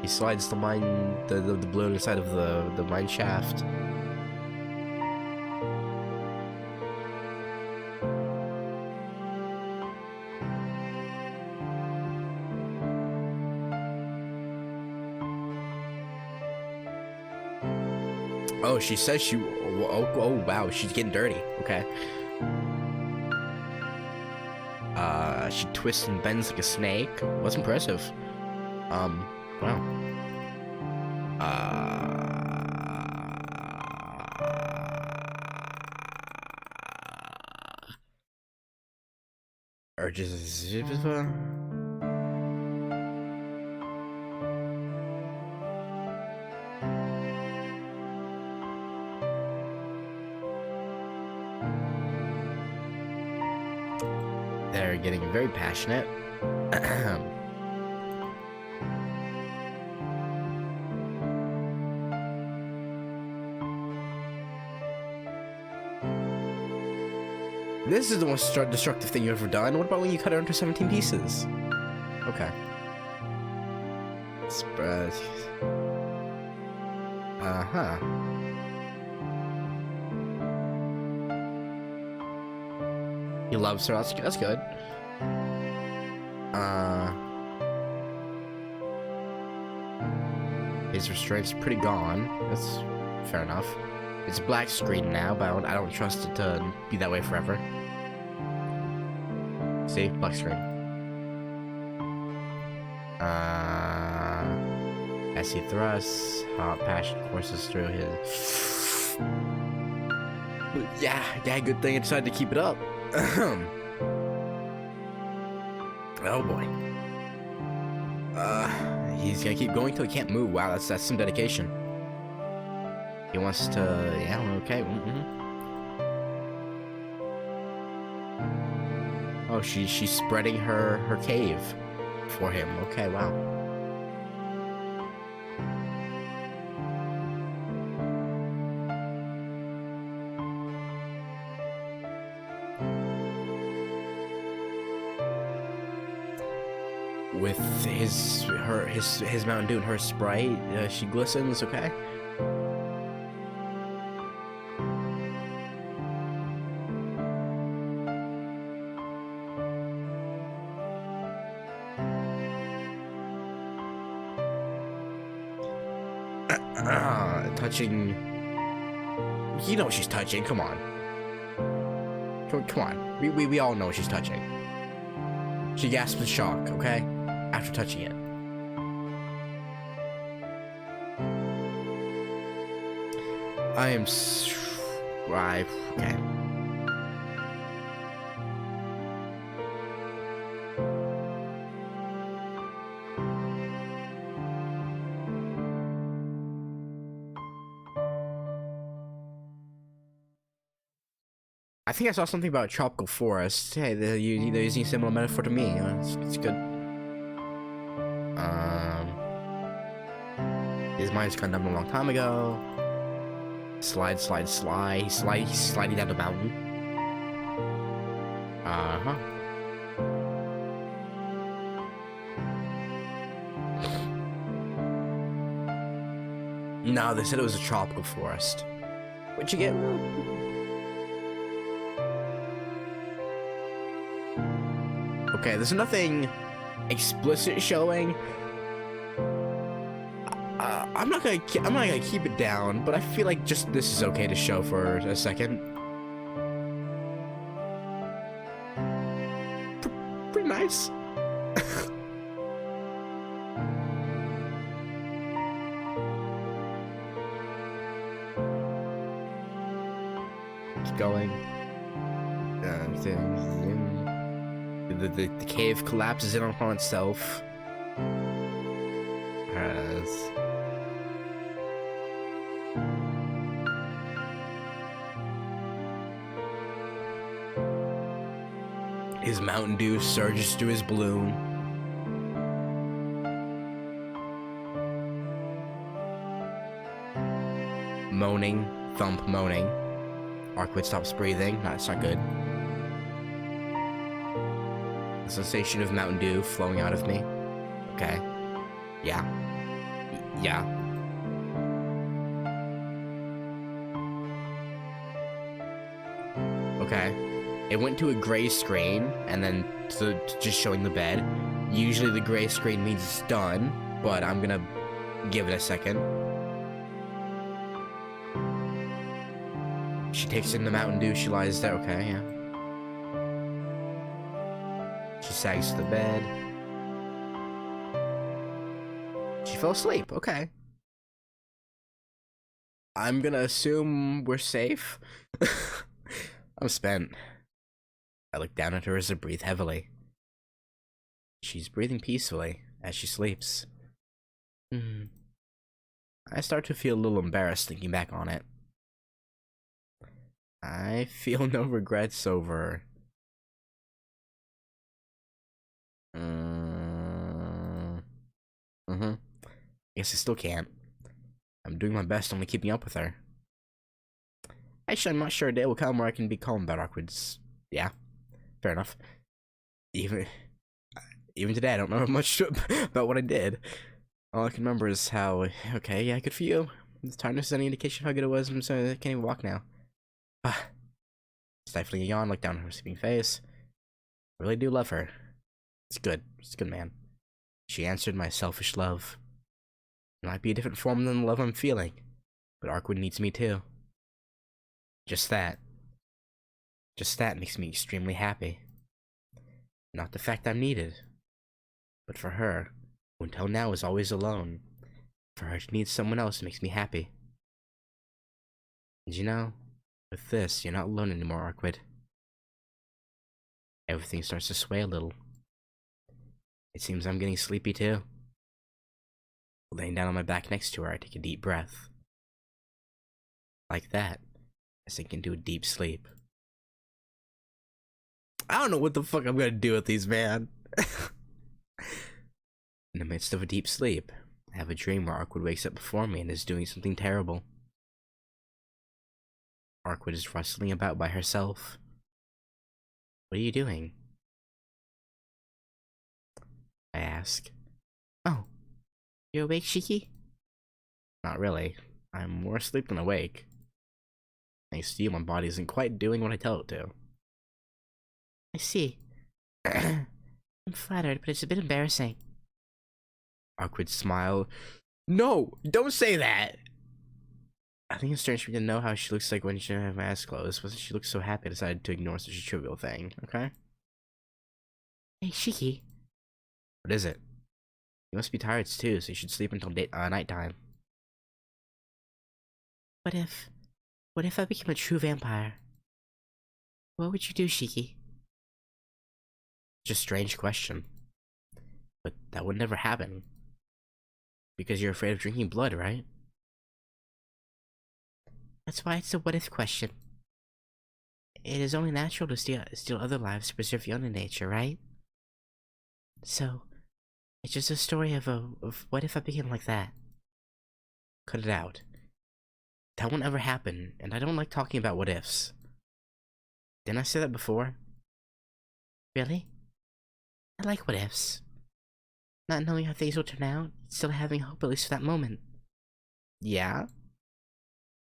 He slides the balloon inside of the mine shaft. Oh, she says she. Oh, wow, she's getting dirty. Okay. She twists and bends like a snake. What's impressive? Wow. Urges. They're getting very passionate. This is the most destructive thing you've ever done. What about when you cut her into 17 pieces? Okay. Spread. Uh-huh. He loves her. That's good. His restraint's pretty gone. That's fair enough. It's a black screen now, but I don't trust it to be that way forever. See? Black screen. As he thrusts, hot passion courses through his... Yeah, good thing I decided to keep it up. Oh boy. He's gonna keep going till he can't move. Wow, that's some dedication. He wants to, yeah, okay. Oh, she's spreading her cave for him. Okay, wow. With his Mountain Dew and her Sprite, she glistens. Okay. Touching. You know she's touching. Come on. Come on. We all know she's touching. She gasps in shock. Okay. After touching it. Okay. I think I saw something about tropical forest. Hey, they're using a similar metaphor to me. It's good. His mind's gone down a long time ago. Slide. He's sliding down the mountain. No, they said it was a tropical forest. What'd you get? Okay, there's nothing explicit showing. I'm not gonna keep it down, but I feel like just this is okay to show for a second. Pretty nice. Keep going. The cave collapses in upon itself. His Mountain Dew surges through his balloon. Moaning, thump moaning. Arcueid stops breathing. No, it's not good. The sensation of Mountain Dew flowing out of me. Okay. Yeah. Yeah. Okay. It went to a gray screen, and then to just showing the bed. Usually the gray screen means it's done, but I'm gonna give it a second. She takes in the Mountain Dew, she lies there, okay, yeah. She sags to the bed. She fell asleep, okay. I'm gonna assume we're safe. I'm spent. I look down at her as I breathe heavily. She's breathing peacefully as she sleeps. I start to feel a little embarrassed thinking back on it. I feel no regrets over... Guess I still can't. I'm doing my best only keeping up with her. Actually, I'm not sure a day will come where I can be calm about Arcueid's... Yeah, fair enough. Even today, I don't know much about what I did. All I can remember is how, okay, yeah, good for you. The tiredness is any indication of how good it was, so I can't even walk now. Stifling a yawn, look down at her sleeping face. I really do love her. It's good, man. She answered my selfish love. It might be a different form than the love I'm feeling, but Arcueid needs me too. Just that makes me extremely happy. Not the fact I'm needed, but for her, who until now is always alone, for her to need someone else makes me happy. And you know, with this, you're not alone anymore, Arcueid. Everything starts to sway a little. It seems I'm getting sleepy too. Laying down on my back next to her, I take a deep breath. Like that, I sink into a deep sleep. I don't know what the fuck I'm gonna do with these, man. In the midst of a deep sleep, I have a dream where Arcueid wakes up before me and is doing something terrible. Arcueid is rustling about by herself. What are you doing? I ask. Oh, you're awake, Shiki? Not really. I'm more asleep than awake. Thanks to you, my body isn't quite doing what I tell it to. I see. I'm flattered, but it's a bit embarrassing. Arcueid smile. No! Don't say that! I think it's strange for me to know how she looks like when she doesn't have my eyes closed. Wasn't she look so happy I decided to ignore such a trivial thing, okay? Hey, Shiki. What is it? You must be tired too, so you should sleep until nighttime. What if I became a true vampire? What would you do, Shiki? Just a strange question. But that would never happen. Because you're afraid of drinking blood, right? That's why it's a what-if question. it is only natural to steal other lives to preserve your own nature, right? So, it's just a story of what if I became like that? Cut it out. That won't ever happen, and I don't like talking about what ifs. Didn't I say that before? Really? I like what ifs. Not knowing how things will turn out, still having hope at least for that moment. Yeah?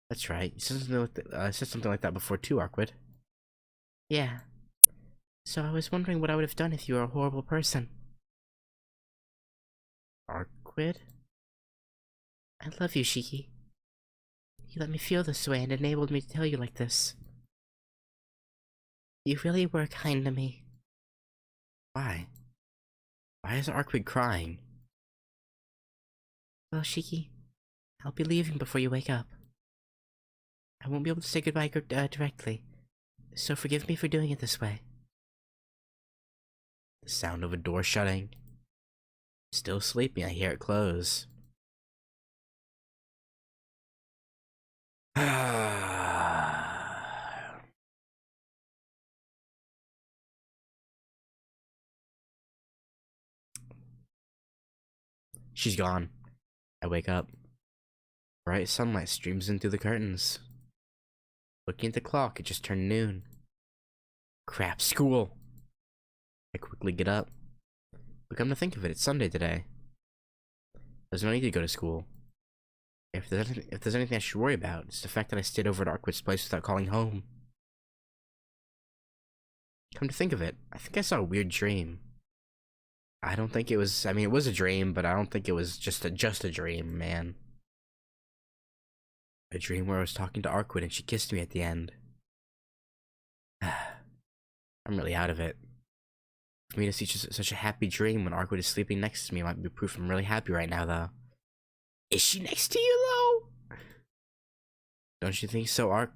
That's right. You said something like that before too, Arcueid. Yeah. So I was wondering what I would have done if you were a horrible person. Arcueid? I love you, Shiki. You let me feel this way and enabled me to tell you like this. You really were kind to me. Why? Why is Arcueid crying? Well, Shiki, I'll be leaving before you wake up. I won't be able to say goodbye directly, so forgive me for doing it this way. The sound of a door shutting. Still sleeping, I hear it close. She's gone. I wake up. Bright sunlight streams in through the curtains. Looking at the clock, it just turned noon. Crap, school! I quickly get up. But come to think of it, it's Sunday today. There's no need to go to school. If there's anything I should worry about, it's the fact that I stayed over at Arcueid's place without calling home. Come to think of it, I think I saw a weird dream. I don't think it was, I mean, it was a dream, but I don't think it was just a dream, man. A dream where I was talking to Arcueid and she kissed me at the end. I'm really out of it. For me to see such a happy dream when Arcueid is sleeping next to me might be proof I'm really happy right now, though. Is she next to you, though? Don't you think so, Arc?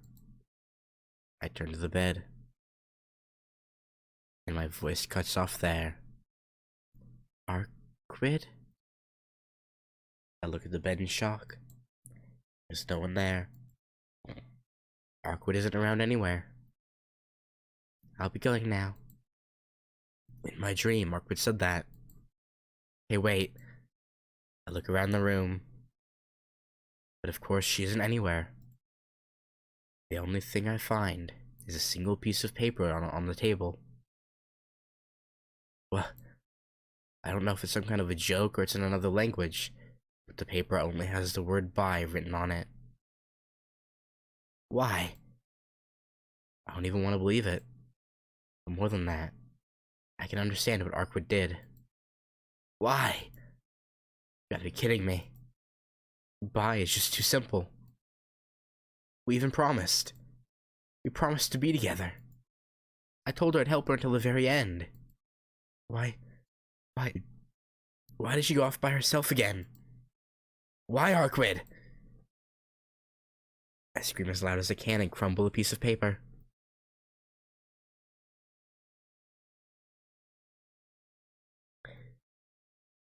I turn to the bed. And my voice cuts off there. Arcueid? I look at the bed in shock. There's no one there. Arcueid isn't around anywhere. I'll be going now. In my dream, Arcueid said that. Hey, wait. I look around the room. But of course, she isn't anywhere. The only thing I find is a single piece of paper on the table. Well, I don't know if it's some kind of a joke or it's in another language, but the paper only has the word bye written on it. Why? I don't even want to believe it. But more than that, I can understand what Arcueid did. Why? You gotta be kidding me. Bye is just too simple. We even promised. We promised to be together. I told her I'd help her until the very end. Why did she go off by herself again? Why, Arcueid? I scream as loud as I can and crumble a piece of paper.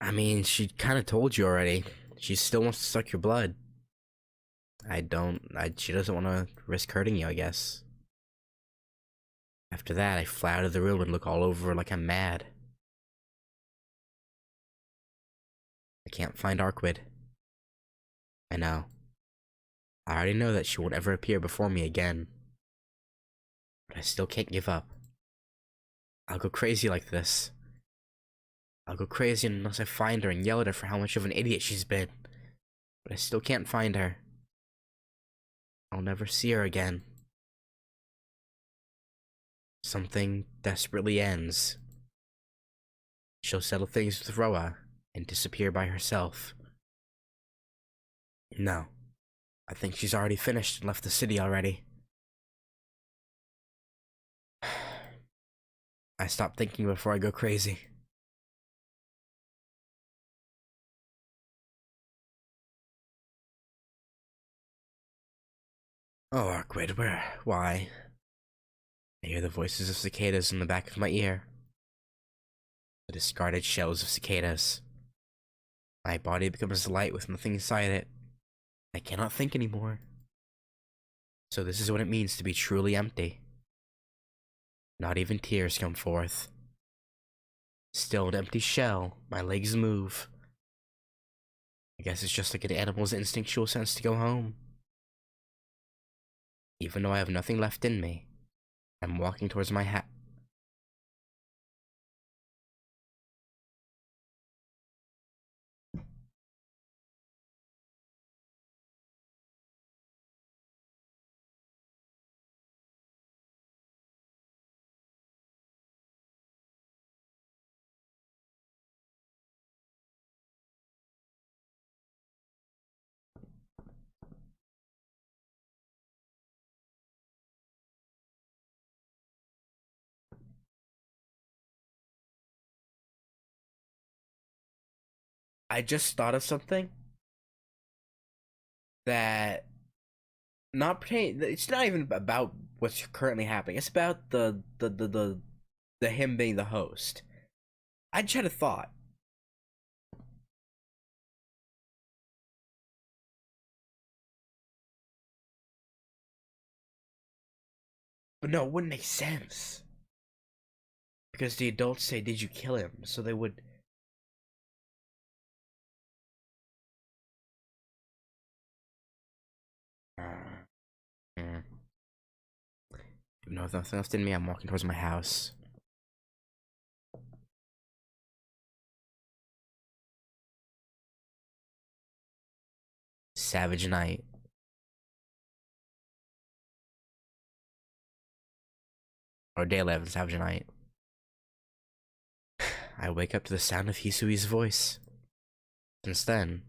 I mean, she kind of told you already. She still wants to suck your blood. She doesn't want to risk hurting you, I guess. After that, I fly out of the room and look all over like I'm mad. I can't find Arcueid. I know. I already know that she won't ever appear before me again. But I still can't give up. I'll go crazy like this. I'll go crazy unless I find her and yell at her for how much of an idiot she's been. But I still can't find her. I'll never see her again. Something desperately ends. She'll settle things with Roa and disappear by herself. No. I think she's already finished and left the city already. I stop thinking before I go crazy. Oh, Arcueid, why? I hear the voices of cicadas in the back of my ear. The discarded shells of cicadas. My body becomes light with nothing inside it. I cannot think anymore. So this is what it means to be truly empty. Not even tears come forth. Still an empty shell, my legs move. I guess it's just like an animal's instinctual sense to go home. Even though I have nothing left in me, I'm walking towards my hat. I just thought of something that not pertaining. It's not even about what's currently happening. It's about the him being the host. I just had a thought. But no, it wouldn't make sense. Because the adults say, "Did you kill him?" So they would. Mm. No, with nothing left in me, I'm walking towards my house. Savage night. Or day 11, Savage night. I wake up to the sound of Hisui's voice. Since then,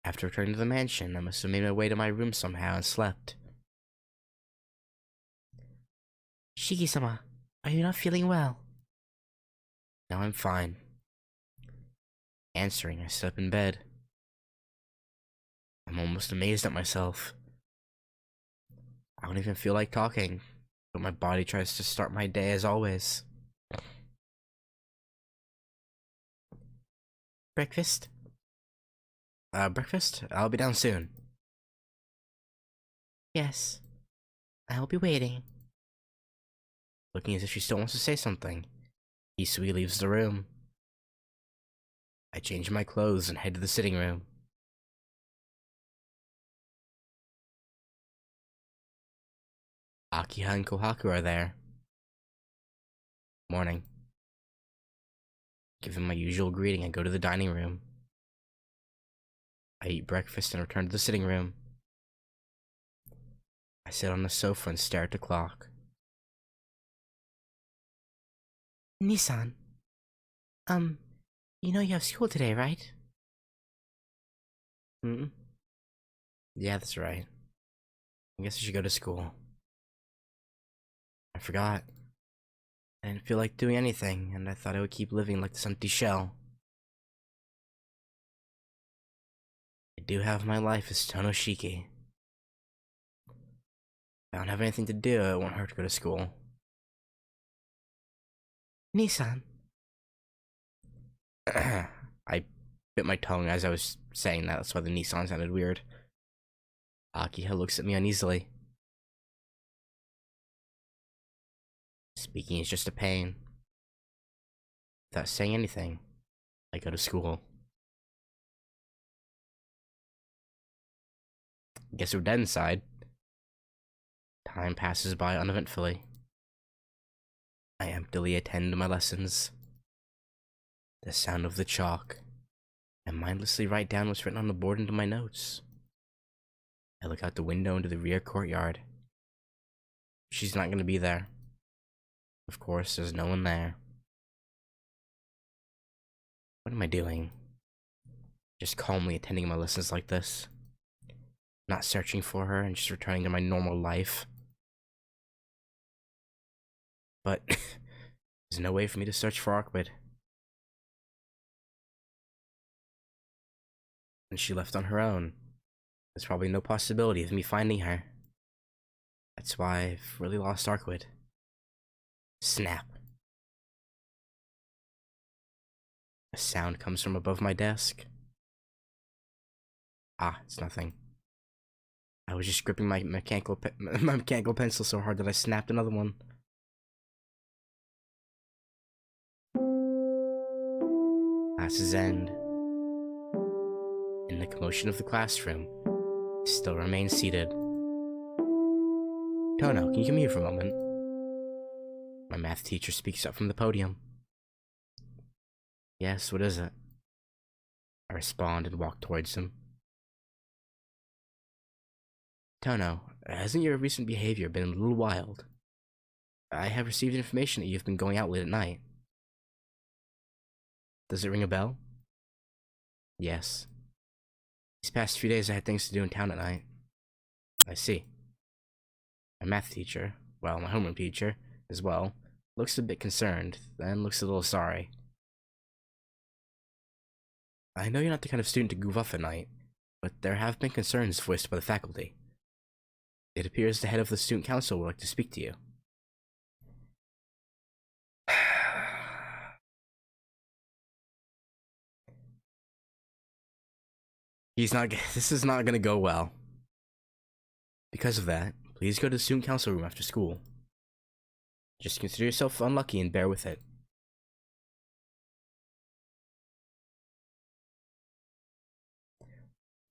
after returning to the mansion, I must have made my way to my room somehow and slept. Shiki-sama, are you not feeling well? Now I'm fine. Answering, I sit up in bed. I'm almost amazed at myself. I don't even feel like talking, but my body tries to start my day as always. Breakfast? Breakfast? I'll be down soon. Yes. I'll be waiting. Looking as if she still wants to say something, Hisui leaves the room. I change my clothes and head to the sitting room. Akiha and Kohaku are there. Morning. Give them my usual greeting and go to the dining room. I eat breakfast and return to the sitting room. I sit on the sofa and stare at the clock. Nissan. You know you have school today, right? Hmm? Yeah, that's right. I guess I should go to school. I forgot. I didn't feel like doing anything, and I thought I would keep living like this empty shell. I do have my life as Tonoshiki. If I don't have anything to do, it won't hurt to go to school. Nissan. I bit my tongue as I was saying that, that's why the Nissan sounded weird. Akiha looks at me uneasily. Speaking is just a pain. Without saying anything, I go to school. Guess we're dead inside. Time passes by uneventfully. I emptily attend to my lessons. The sound of the chalk. I mindlessly write down what's written on the board into my notes. I look out the window into the rear courtyard. She's not gonna be there. Of course, there's no one there. What am I doing? Just calmly attending my lessons like this. Not searching for her and just returning to my normal life. But there's no way for me to search for Arcueid. And she left on her own. There's probably no possibility of me finding her. That's why I've really lost Arcueid. Snap. A sound comes from above my desk. Ah, it's nothing. I was just gripping my mechanical pencil so hard that I snapped another one. classes end. In the commotion of the classroom, he still remains seated. Tono, can you come here for a moment? My math teacher speaks up from the podium. Yes, what is it? I respond and walk towards him. Tono, hasn't your recent behavior been a little wild? I have received information that you've been going out late at night. Does it ring a bell? Yes. These past few days I had things to do in town at night. I see. My math teacher, well, my homeroom teacher, as well, looks a bit concerned, then looks a little sorry. I know you're not the kind of student to goof off at night, but there have been concerns voiced by the faculty. It appears the head of the student council would like to speak to you. This is not gonna go well. Because of that, please go to the student council room after school. Just consider yourself unlucky and bear with it.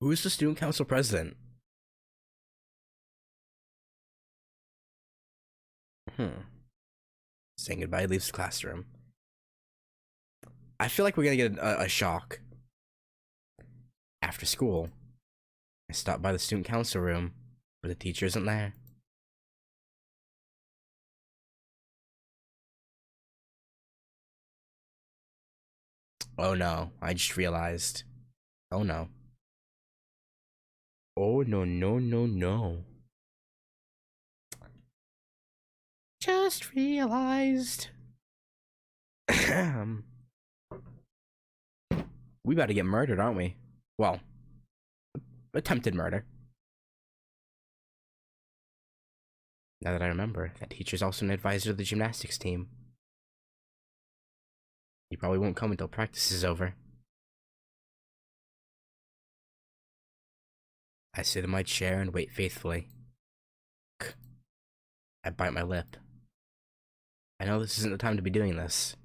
Who is the student council president? Saying goodbye, leaves the classroom. I feel like we're gonna get a shock. After school, I stop by the student council room, but the teacher isn't there. Oh no, I just realized. Oh no. Oh no, no, no, no. Just realized. We about to get murdered, aren't we? Well, attempted murder. Now that I remember, that teacher's also an advisor to the gymnastics team. He probably won't come until practice is over. I sit in my chair and wait faithfully. I bite my lip. I know this isn't the time to be doing this.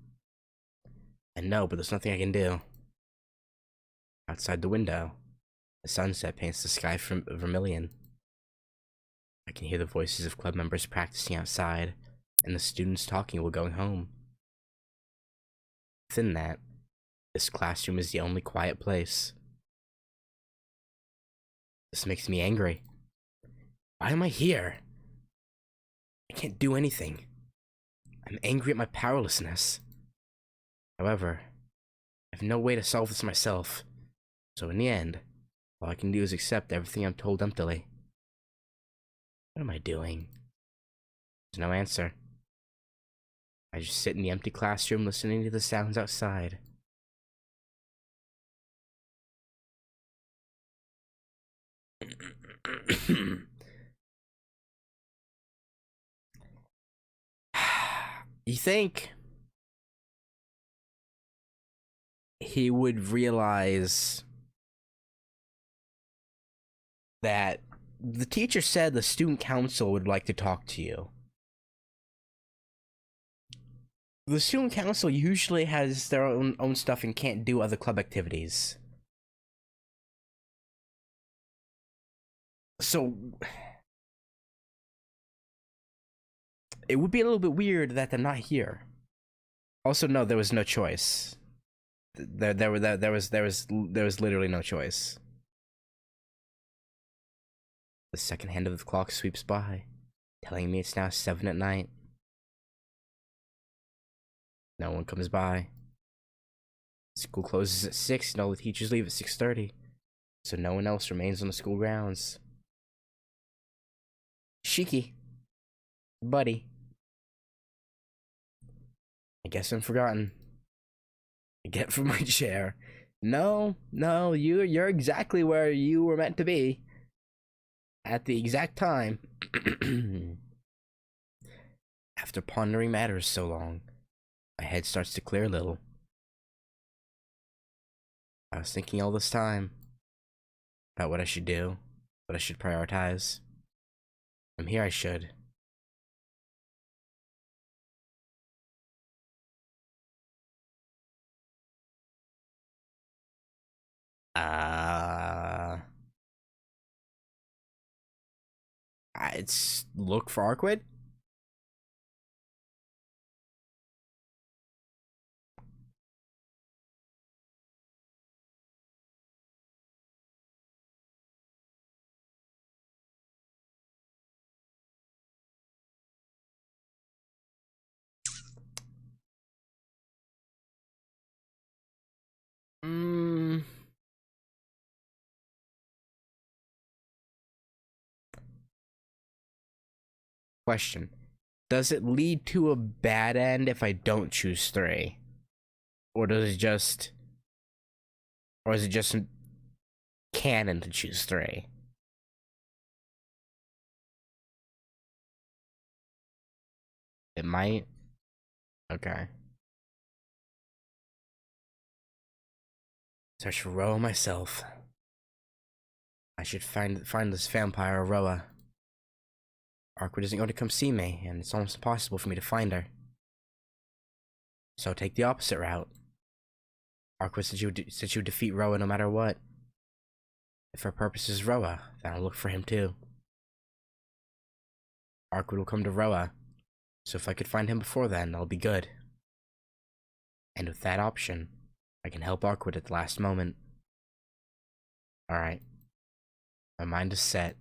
I know, but there's nothing I can do. Outside the window, the sunset paints the sky vermilion. I can hear the voices of club members practicing outside, and the students talking while going home. Within that, this classroom is the only quiet place. This makes me angry. Why am I here? I can't do anything. I'm angry at my powerlessness. However, I have no way to solve this myself, so in the end, all I can do is accept everything I'm told emptily. What am I doing? There's no answer. I just sit in the empty classroom listening to the sounds outside. You think he would realize that the teacher said the student council would like to talk to you? The student council usually has their own stuff and can't do other club activities. So it would be a little bit weird that they're not here. Also, no, there was no choice. There was literally no choice. The second hand of the clock sweeps by, telling me it's now 7 at night. No one comes by. School closes at 6 and all the teachers leave at 6:30, so no one else remains on the school grounds. Shiki. Buddy. I guess I'm forgotten. I get from my chair. No, you're exactly where you were meant to be. At the exact time. After pondering matters so long, my head starts to clear a little. I was thinking all this time about what I should do, what I should prioritize. From here I should. Uh, it's look for Arcueid. Mm, question. Does it lead to a bad end if I don't choose 3? Or does it just... Or is it just canon to choose 3? It might. Okay. Search for Roa myself. I should find this vampire Roa. Arcueid isn't going to come see me, and it's almost impossible for me to find her. So take the opposite route. Arcueid said you would defeat Roa no matter what. If her purpose is Roa, then I'll look for him too. Arcueid will come to Roa, so if I could find him before then, that'll be good. And with that option, I can help Arcueid at the last moment. Alright. My mind is set.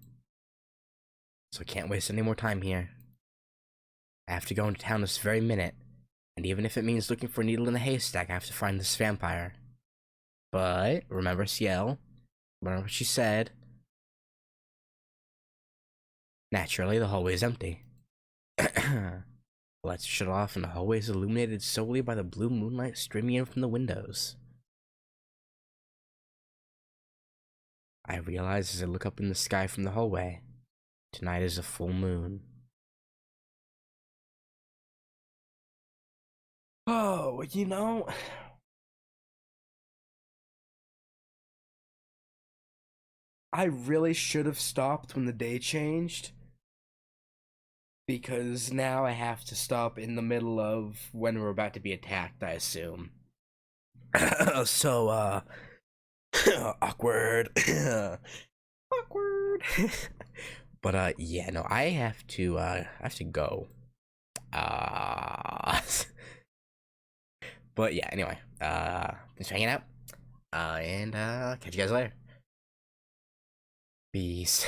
So I can't waste any more time here. I have to go into town this very minute, and even if it means looking for a needle in a haystack, I have to find this vampire. But, remember Ciel? Remember what she said? Naturally, the hallway is empty. The lights are shut off, and the hallway is illuminated solely by the blue moonlight streaming in from the windows. I realize as I look up in the sky from the hallway, tonight is a full moon. Oh, you know, I really should have stopped when the day changed, because now I have to stop in the middle of when we're about to be attacked, I assume. So, awkward. Awkward. But, yeah, no, I have to go. But yeah, anyway, thanks for hanging out. And catch you guys later. Peace.